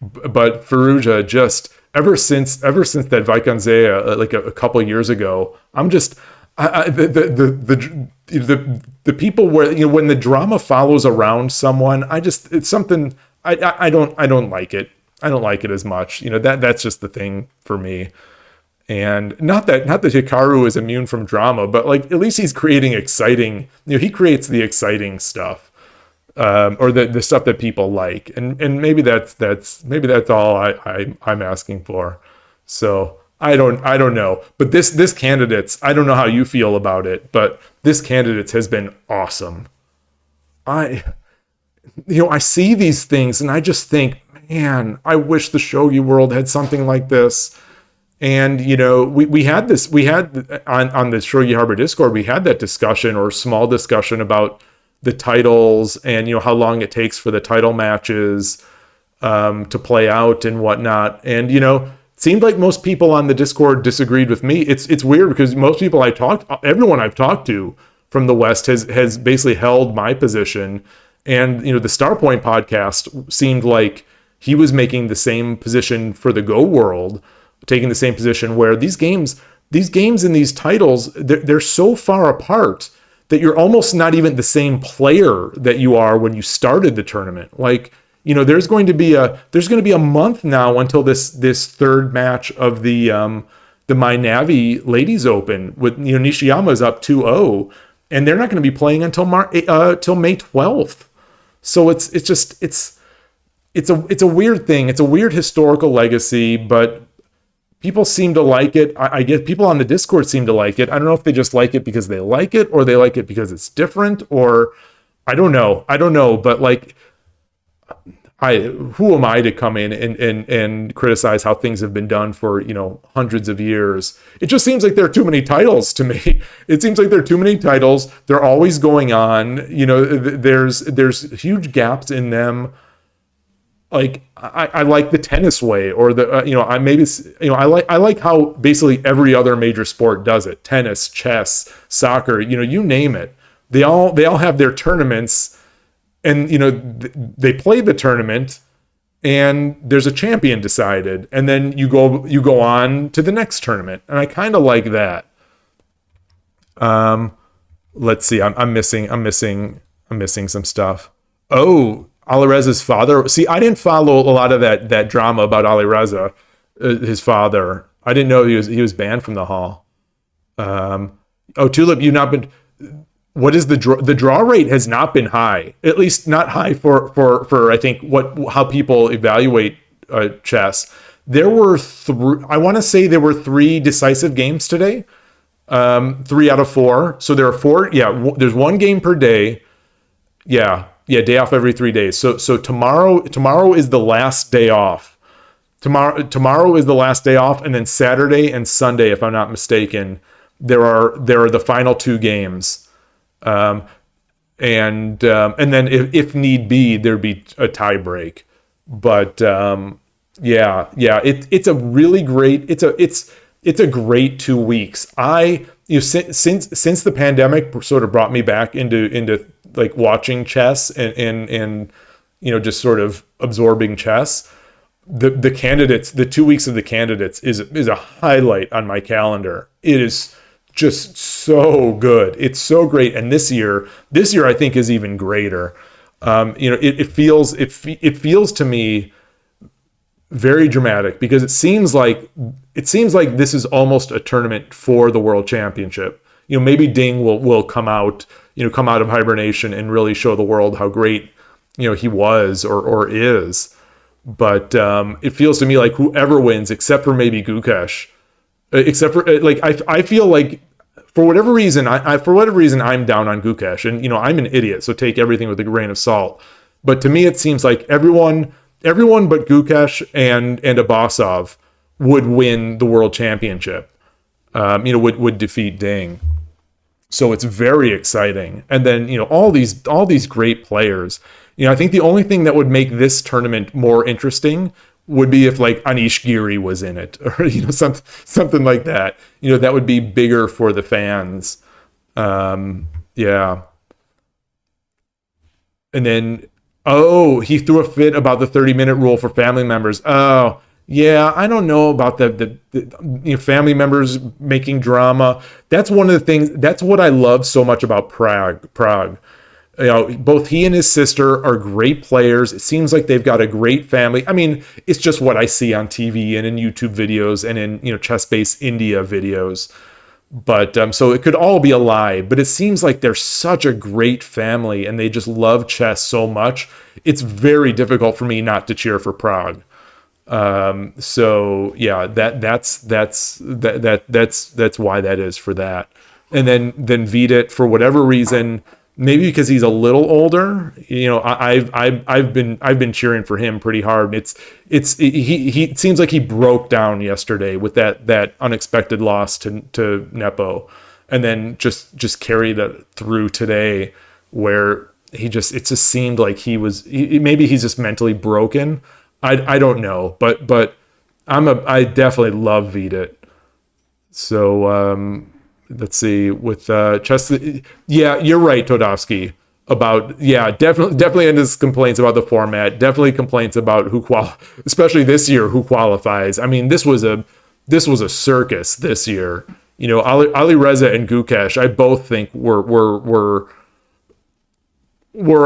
but Firouzja, just ever since that Vaikanzea like a couple of years ago, I'm just the people where when the drama follows around someone, it's something I don't like it. I don't like it as much. That's just the thing for me. And not that Hikaru is immune from drama, but like at least he's creating exciting. He creates the exciting stuff, or the stuff that people like, and maybe that's all I'm asking for. So I don't know, but this candidates, I don't know how you feel about it, but this candidates has been awesome. I see these things and I just think, man, I wish the shogi world had something like this. And we had on the Shogi Harbor Discord, we had that discussion or small discussion about the titles and how long it takes for the title matches to play out and whatnot. And it seemed like most people on the Discord disagreed with me. It's weird because most people everyone I've talked to from the West has basically held my position. And the Starpoint podcast seemed like he was making the same position for the Go world. Taking the same position where these games and these titles, they're so far apart that you're almost not even the same player that you are when you started the tournament. Like, there's going to be a month now until this third match of the My Navi Ladies Open with Nishiyama's up 2-0, and they're not going to be playing until till May 12th. So it's a weird thing. It's a weird historical legacy, but people seem to like it. I get people on the Discord seem to like it. I don't know if they just like it because they like it or they like it because it's different, or I don't know. But like, who am I to come in and criticize how things have been done for, hundreds of years? It just seems like there are too many titles to me. It seems like there are too many titles. They're always going on. There's huge gaps in them. Like I like the tennis way, or the I like how basically every other major sport does it. Tennis, chess, soccer, you name it. They all have their tournaments, and they play the tournament, and there's a champion decided, and then you go on to the next tournament, and I kind of like that. Let's see, I'm missing some stuff. Oh, Alireza's father. See, I didn't follow a lot of that drama about Alireza, his father. I didn't know he was banned from the hall. Tulip, you've not been. What is the draw rate has not been high, at least not high for I think how people evaluate chess. There were I want to say there were 3 decisive games today. 3 out of 4. So there are 4. Yeah, there's 1 game per day. Yeah, day off every 3 days. So tomorrow is the last day off. Tomorrow is the last day off, and then Saturday and Sunday, if I'm not mistaken, there are the final 2 games. And then if need be, there'd be a tie break. But it's a really great it's a great 2 weeks. Since the pandemic sort of brought me back into like watching chess and just sort of absorbing chess. The candidates, the 2 weeks of the candidates is a highlight on my calendar. It is just so good. It's so great. And this year I think is even greater. It feels to me very dramatic, because it seems like this is almost a tournament for the World Championship. Maybe Ding will come out of hibernation and really show the world how great he was or is. But it feels to me like whoever wins, except for maybe Gukesh, I feel like for whatever reason I'm down on Gukesh, and I'm an idiot, so take everything with a grain of salt. But to me, it seems like everyone but Gukesh and Abasov would win the World Championship. Would defeat Ding. So it's very exciting. And then all these great players. I think the only thing that would make this tournament more interesting would be if like Anish Giri was in it, or something like that. That would be bigger for the fans. Yeah. And then he threw a fit about the 30-minute rule for family members. Oh, yeah, I don't know about the family members making drama. That's one of the things. That's what I love so much about Prague. Both he and his sister are great players. It seems like they've got a great family. I mean, it's just what I see on TV and in YouTube videos and in Chess Base India videos. But so it could all be a lie. But it seems like they're such a great family, and they just love chess so much. It's very difficult for me not to cheer for Prague. So yeah, that's why that is for that. And then Vidit, for whatever reason, maybe because he's a little older, I've been cheering for him pretty hard. He seems like he broke down yesterday with that unexpected loss to Nepo, and then just carried it through today, where it just seemed like maybe he's just mentally broken. I don't know, but I definitely love Vidit. So let's see, with chess. Yeah, you're right, Todovsky. Definitely in his complaints about the format. Definitely complaints about especially this year, who qualifies. I mean, this was a circus this year. Alireza and Gukesh, I both think were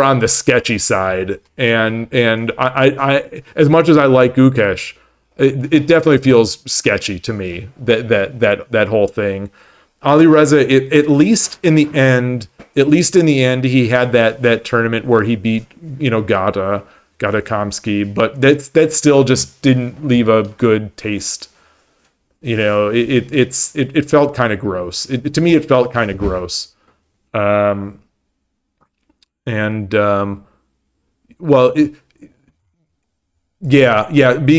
on the sketchy side, and I as much as I like Gukesh, it definitely feels sketchy to me, that whole thing. Alireza, at least in the end, he had that tournament where he beat Gata Kamsky, but that still just didn't leave a good taste. It felt kind of gross. To me, it felt kind of gross. Being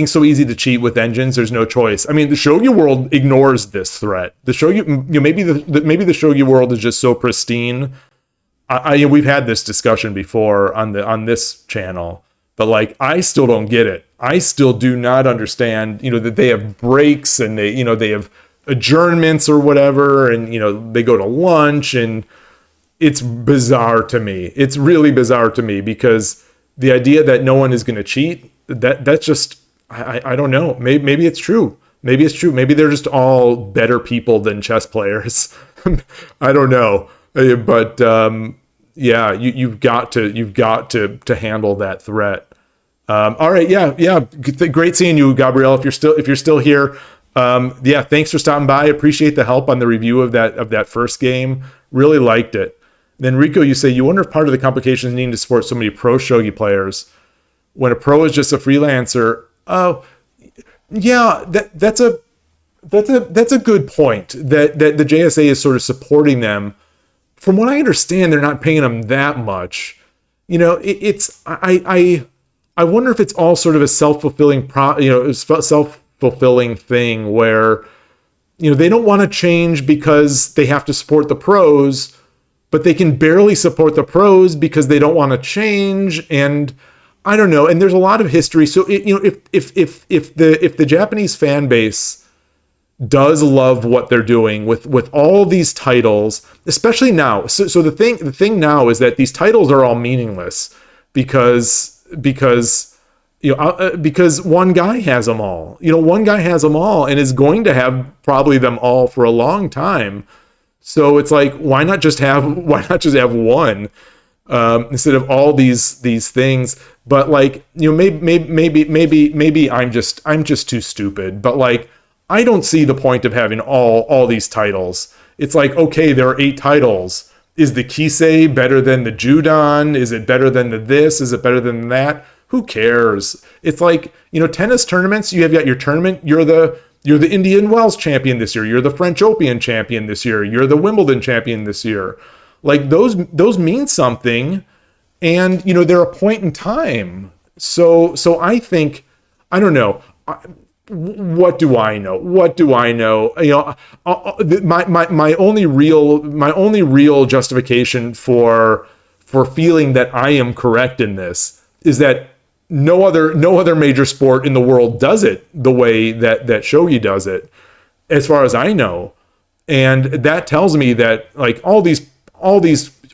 so easy to cheat with engines, there's no choice. I mean, the Shogi world ignores this threat. The Shogi, maybe the Shogi world is just so pristine. We've had this discussion before on this channel, but like, I still don't get it. I still do not understand, that they have breaks and they have adjournments or whatever, and they go to lunch, and it's bizarre to me. It's really bizarre to me because the idea that no one is going to cheat, that's just, I don't know. Maybe it's true. Maybe it's true. Maybe they're just all better people than chess players. I don't know. But yeah, you've got to handle that threat. All right, yeah. Great seeing you, Gabrielle. If you're still here, yeah, thanks for stopping by. Appreciate the help on the review of that first game. Really liked it. Then Rico, you say you wonder if part of the complications needing to support so many pro shogi players when a pro is just a freelancer. Oh, yeah, that's a good point. That the JSA is sort of supporting them. From what I understand, they're not paying them that much. I wonder if it's all sort of a self-fulfilling self-fulfilling thing where they don't want to change because they have to support the pros, but they can barely support the pros because they don't want to change. And I don't know. And there's a lot of history. So if the Japanese fan base does love what they're doing with all these titles, especially now. So the thing now is that these titles are all meaningless because one guy has them all. One guy has them all and is going to have probably them all for a long time. So it's like, why not just have one instead of all these things? But like, maybe I'm just too stupid. But like, I don't see the point of having all these titles. It's like, okay, there are 8 titles. Is the Kisei better than the Judan? Is it better than the this? Is it better than that? Who cares? It's like, tennis tournaments. You have got your tournament. You're the Indian Wells champion this year. You're the French Open champion this year. You're the Wimbledon champion this year. Like those mean something, and they're a point in time. So I think, I don't know. What do I know? My only real justification for feeling that I am correct in this is that no other major sport in the world does it the way that shogi does it, as far as I know. And that tells me that like all these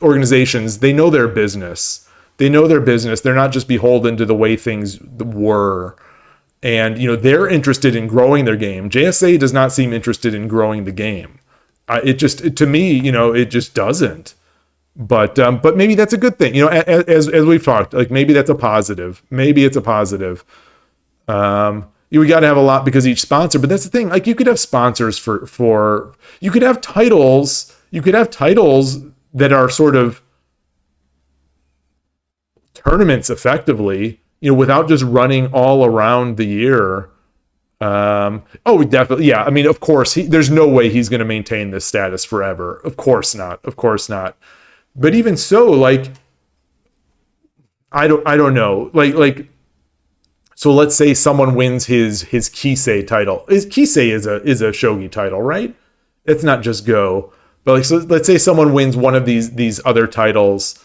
organizations, they know their business. They're not just beholden to the way things were. And they're interested in growing their game. JSA does not seem interested in growing the game. It just doesn't. But maybe that's a good thing. As we've talked, like maybe that's a positive. Maybe it's a positive. We got to have a lot because each sponsor. But that's the thing. Like you could have sponsors for you could have titles. You could have titles that are sort of tournaments effectively. Without just running all around the year. Definitely. Yeah. I mean, of course, there's no way he's going to maintain this status forever. Of course not. But even so, like, I don't know. Like, so let's say someone wins his Kisei title. Kisei is a shogi title, right? It's not just Go. But like, so let's say someone wins one of these other titles,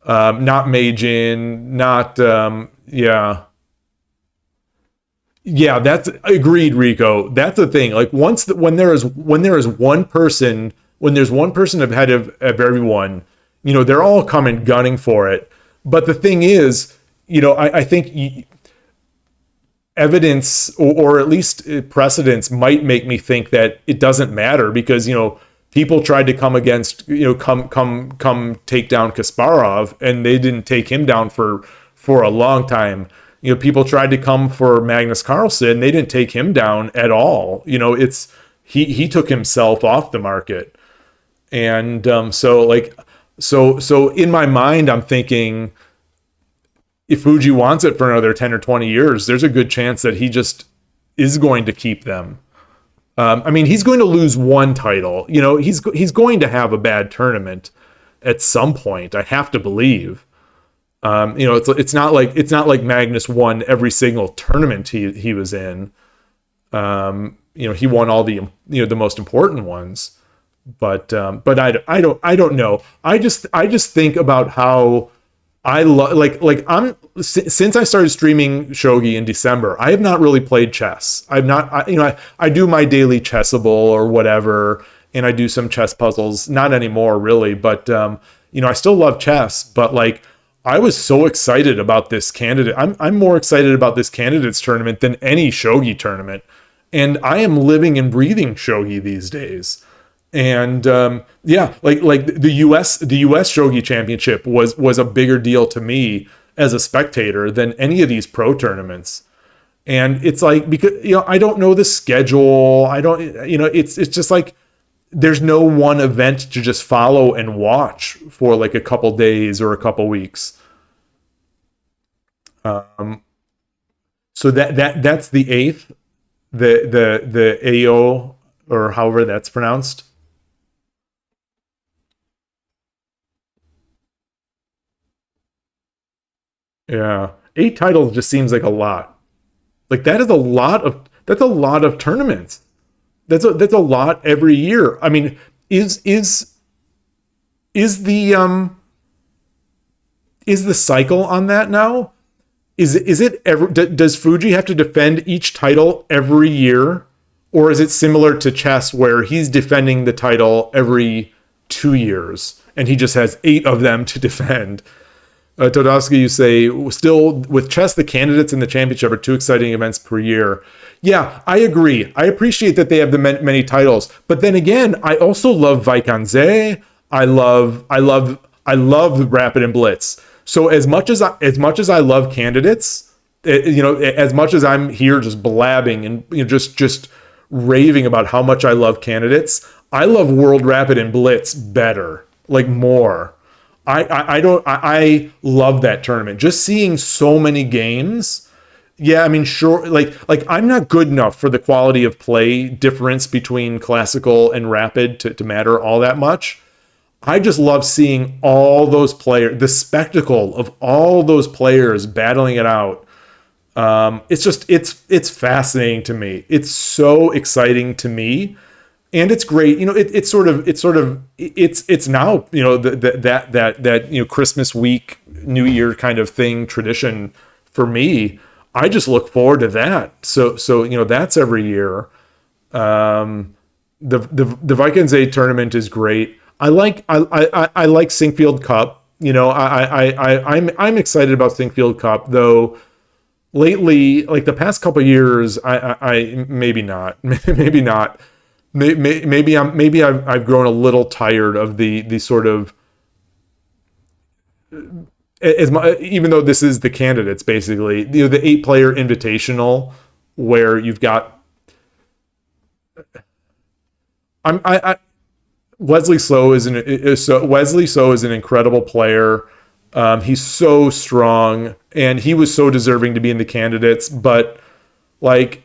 not Meijin, not yeah, that's agreed, Rico. That's the thing. Like when there's one person ahead of everyone, they're all coming gunning for it. But the thing is, I think evidence or at least precedents might make me think that it doesn't matter because people tried to come against come take down Kasparov and they didn't take him down for a long time. People tried to come for Magnus Carlsen. They didn't take him down at all. He took himself off the market. And so in my mind, I'm thinking if Fuji wants it for another 10 or 20 years, there's a good chance that he just is going to keep them. I mean, he's going to lose one title. He's going to have a bad tournament at some point. I have to believe. It's not like Magnus won every single tournament he was in. He won all the the most important ones, but I don't know. I just think about how I since I started streaming shogi in December, I have not really played chess. I do my daily Chessable or whatever, and I do some chess puzzles. Not anymore, really, but I still love chess, but like I was so excited about this candidate. I'm more excited about this candidates tournament than any shogi tournament, and I am living and breathing shogi these days. And yeah, like the U.S. Shogi Championship was a bigger deal to me as a spectator than any of these pro tournaments. And it's like, because I don't know the schedule. I don't, it's just like there's no one event to just follow and watch for like a couple days or a couple weeks. Um, so that's the eighth, the AO, or however that's pronounced. Yeah, eight titles just seems like a lot. Like that's a lot of tournaments. That's a lot every year. I mean, is the is the cycle on that now? Is it ever, does Fuji have to defend each title every year, or is it similar to chess where he's defending the title every 2 years and he just has eight of them to defend? Todosky, you say, still with chess, the candidates in the championship are two exciting events per year. Yeah, I agree. I appreciate that they have the many titles, but then again, I also love Vaikanze. I love Rapid and Blitz. So as much as I love candidates, as much as I'm here just blabbing and just raving about how much I love candidates, I love World Rapid and Blitz better, like more. I don't I love that tournament. Just seeing so many games. Yeah, I mean, sure, like I'm not good enough for the quality of play difference between classical and rapid to matter all that much. I just love seeing all those players, the spectacle of all those players battling it out. It's fascinating to me. It's so exciting to me, and it's great. It's now that Christmas week, New Year kind of thing tradition for me. I just look forward to that. So that's every year. The Vikings A tournament is great. I like Sinkfield Cup. I'm excited about Sinkfield Cup, though lately, like the past couple of years, I maybe not, maybe not. Maybe I've grown a little tired of the sort of, even though this is the candidates basically, the 8 player invitational where you've got I Wesley So is an incredible player. He's so strong, and he was so deserving to be in the candidates. But like,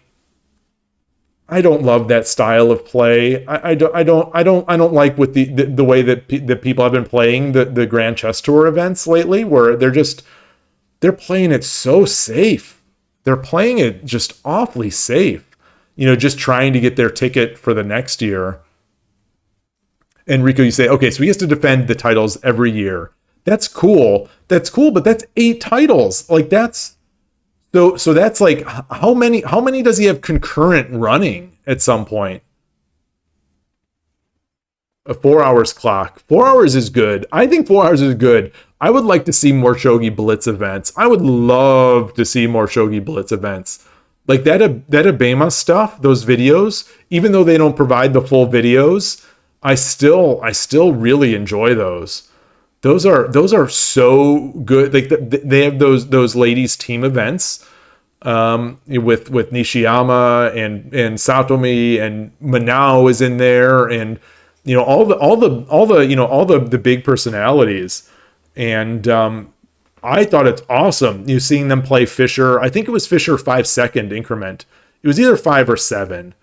I don't love that style of play. I don't like with the way that people have been playing the Grand Chess Tour events lately, where they're playing it so safe. They're playing it just awfully safe. Just trying to get their ticket for the next year. And Rico, you say, okay, so he has to defend the titles every year. That's cool. That's cool, but that's 8 titles. Like so that's like how many does he have concurrent running at some point? A 4 hours clock. 4 hours is good. I think 4 hours is good. I would like to see more Shogi Blitz events. I would love to see more Shogi Blitz events. Like that Abema stuff, those videos, even though they don't provide the full videos, I still really enjoy those. Those are so good. Like they have those ladies team events with Nishiyama and Satomi, and Manao is in there, and all the big personalities. And I thought it's awesome. Seeing them play Fischer. I think it was Fischer 5 second increment. It was either 5 or 7.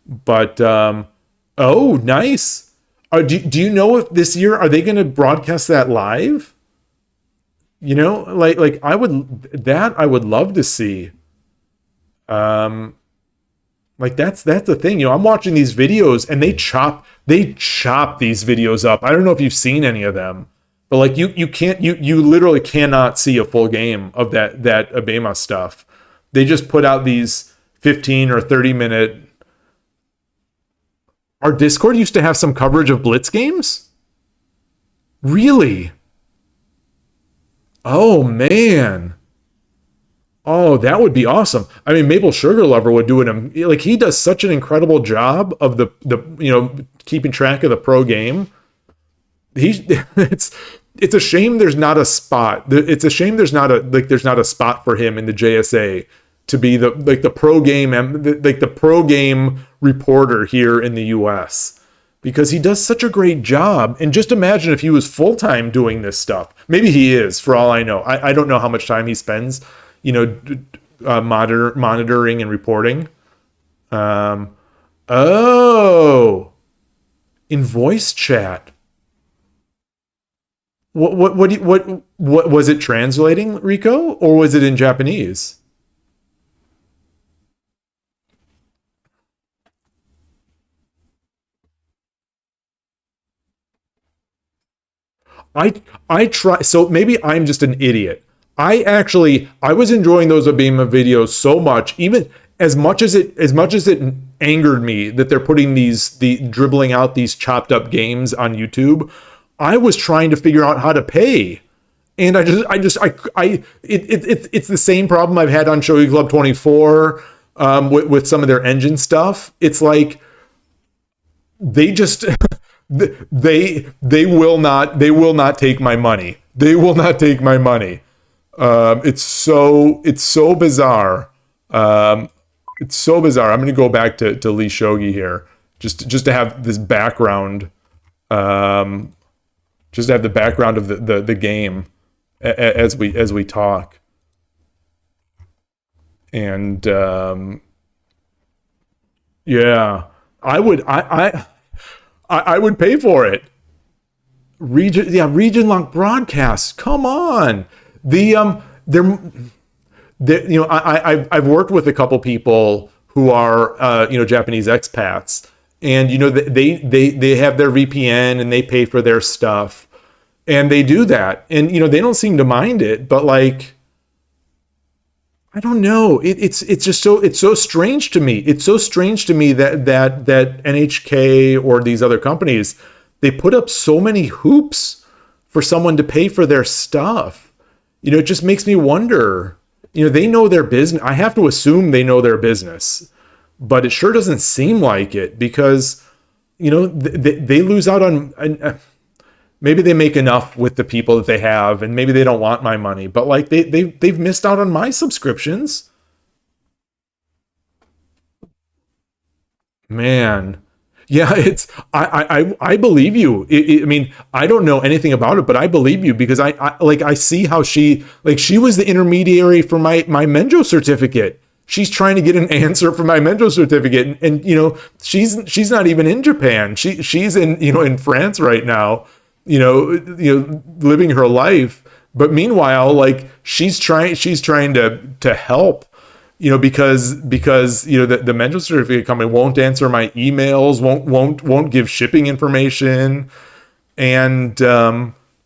But oh, nice. Do you know if this year are they going to broadcast that live? Like I would love to see. Like that's the thing. I'm watching these videos and they chop these videos up. I don't know if you've seen any of them, but like you literally cannot see a full game of that Abema stuff. They just put out these 15 or 30 minute. Our Discord used to have some coverage of Blitz games. Really? Oh man. Oh, that would be awesome. I mean, Maple Sugar Lover would do an like he does such an incredible job of the keeping track of the pro game. He's it's a shame there's not a spot. It's a shame there's not a spot for him in the JSA to be the pro game the pro game reporter here in the US because he does such a great job. And just imagine if he was full time doing this stuff. Maybe he is, for all I know. I don't know how much time he spends, monitoring and reporting. Um, oh, in voice chat. What was it translating, Rico, or was it in Japanese? I I try. So maybe I'm just an idiot. I was enjoying those Abima videos so much, even as much as it angered me that they're putting the dribbling out these chopped up games on YouTube. I was trying to figure out how to pay. And it's the same problem I've had on Shogi Club 24 with some of their engine stuff. It's like they just they will not take my money. They will not take my money. It's so bizarre. Um, it's so bizarre. I'm going to go back to Lee Shogi here, just to have this background, um, just to have the background of the game as we talk. And yeah, I would I would pay for it. Region lock broadcasts. Come on, the they're I've worked with a couple people who are Japanese expats, and they have their VPN and they pay for their stuff, and they do that, and they don't seem to mind it, but like I don't know. It's just it's so strange to me. It's so strange to me that NHK or these other companies, they put up so many hoops for someone to pay for their stuff. It just makes me wonder. They know their business. I have to assume they know their business, but it sure doesn't seem like it because they lose out on. Maybe they make enough with the people that they have, and maybe they don't want my money. But like they've missed out on my subscriptions. Man, yeah, it's I believe you. I mean, I don't know anything about it, but I believe you because I see how she was the intermediary for my Menjo certificate. She's trying to get an answer for my Menjo certificate, and she's not even in Japan. She's in in France right now. Living her life. But meanwhile, like she's trying to help, because the mental certificate company won't answer my emails, won't give shipping information, and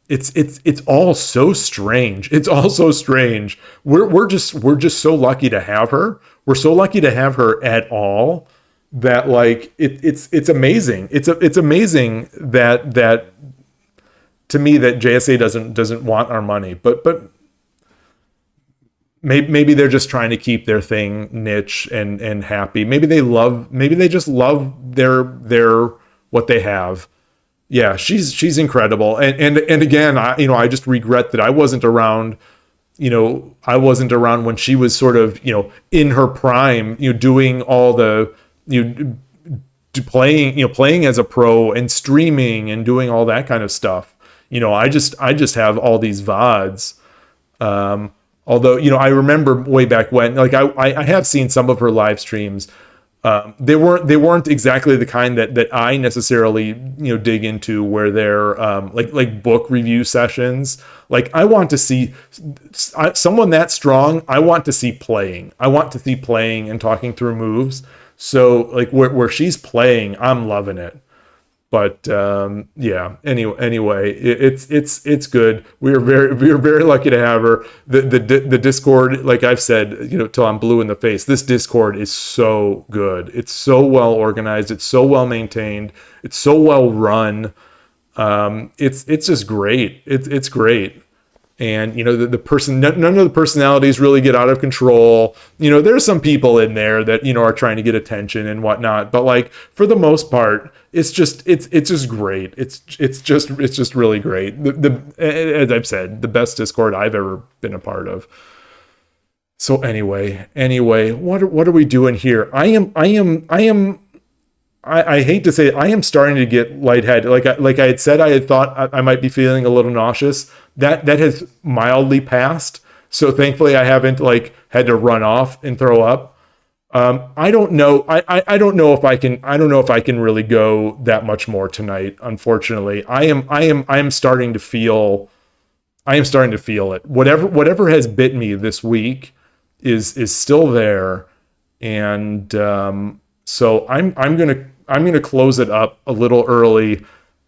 it's all so strange. It's all so strange. We're just so lucky to have her. We're so lucky to have her at all that like it's amazing. It's amazing that to me that JSA doesn't want our money, but maybe they're just trying to keep their thing niche and happy. Maybe they just love their what they have. Yeah, she's incredible. And again, I just regret that I wasn't around. I wasn't around when she was sort of, in her prime, doing all the playing as a pro and streaming and doing all that kind of stuff. I just have all these VODs. Although, I remember way back when, like I have seen some of her live streams. They weren't exactly the kind that I necessarily dig into, where they're like book review sessions. Like I want to see someone that strong. I want to see playing. I want to see playing and talking through moves. So like where she's playing, I'm loving it. But yeah. Anyway, it's good. We are very lucky to have her. The Discord, like I've said, till I'm blue in the face. This Discord is so good. It's so well organized. It's so well maintained. It's so well run. It's just great. It's great. And the person, none of the personalities really get out of control. There's some people in there that are trying to get attention and whatnot, but like for the most part, it's just great. It's just really great. The as I've said, the best Discord I've ever been a part of. So anyway, what are we doing here? I hate to say it, I am starting to get lightheaded. Like I had said, I had thought I might be feeling a little nauseous. That has mildly passed. So thankfully, I haven't like had to run off and throw up. I don't know. I don't know if I can. I don't know if I can really go that much more tonight. Unfortunately, I am starting to feel. I am starting to feel it. Whatever has bit me this week is still there, and so I'm gonna close it up a little early,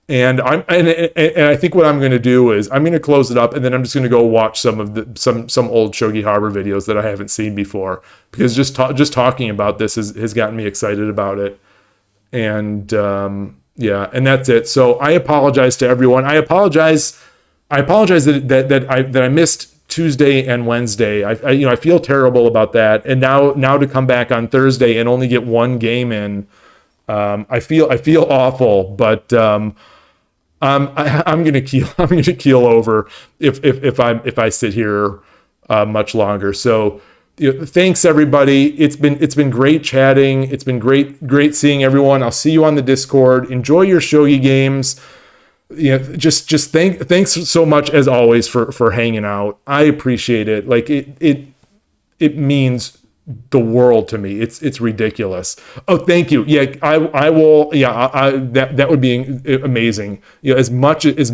and I think what I'm gonna do is I'm gonna close it up, and then I'm just gonna go watch some of some old Shogi Harbor videos that I haven't seen before, because just talking about this has gotten me excited about it, and yeah, and that's it. So I apologize to everyone. I apologize that I missed Tuesday and Wednesday. I feel terrible about that, and now to come back on Thursday and only get one game in. I feel awful, but I'm gonna keel over if I sit here much longer. So thanks everybody. It's been great chatting. It's been great seeing everyone. I'll see you on the Discord. Enjoy your shogi games. Just thanks so much as always for hanging out. I appreciate it. Like it means the world to me. It's ridiculous. Oh, thank you. Yeah, I will. Yeah, that would be amazing. As much as I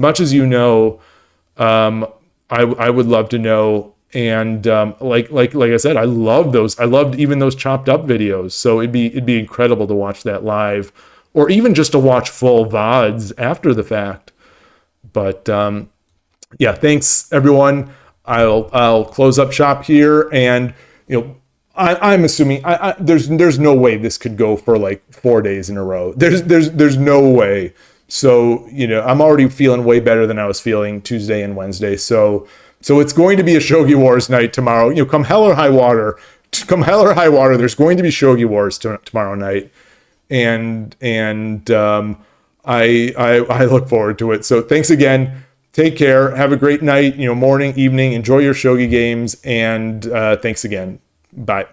would love to know. And like I said, I love those. I loved even those chopped up videos. So it'd be incredible to watch that live, or even just to watch full VODs after the fact. But yeah, thanks everyone. I'll close up shop here, and I'm assuming there's no way this could go for like 4 days in a row. There's no way. So I'm already feeling way better than I was feeling Tuesday and Wednesday. So it's going to be a Shogi Wars night tomorrow. Come hell or high water. There's going to be Shogi Wars tomorrow night, and I look forward to it. So thanks again. Take care. Have a great night. Morning, evening. Enjoy your shogi games, and thanks again. Bye.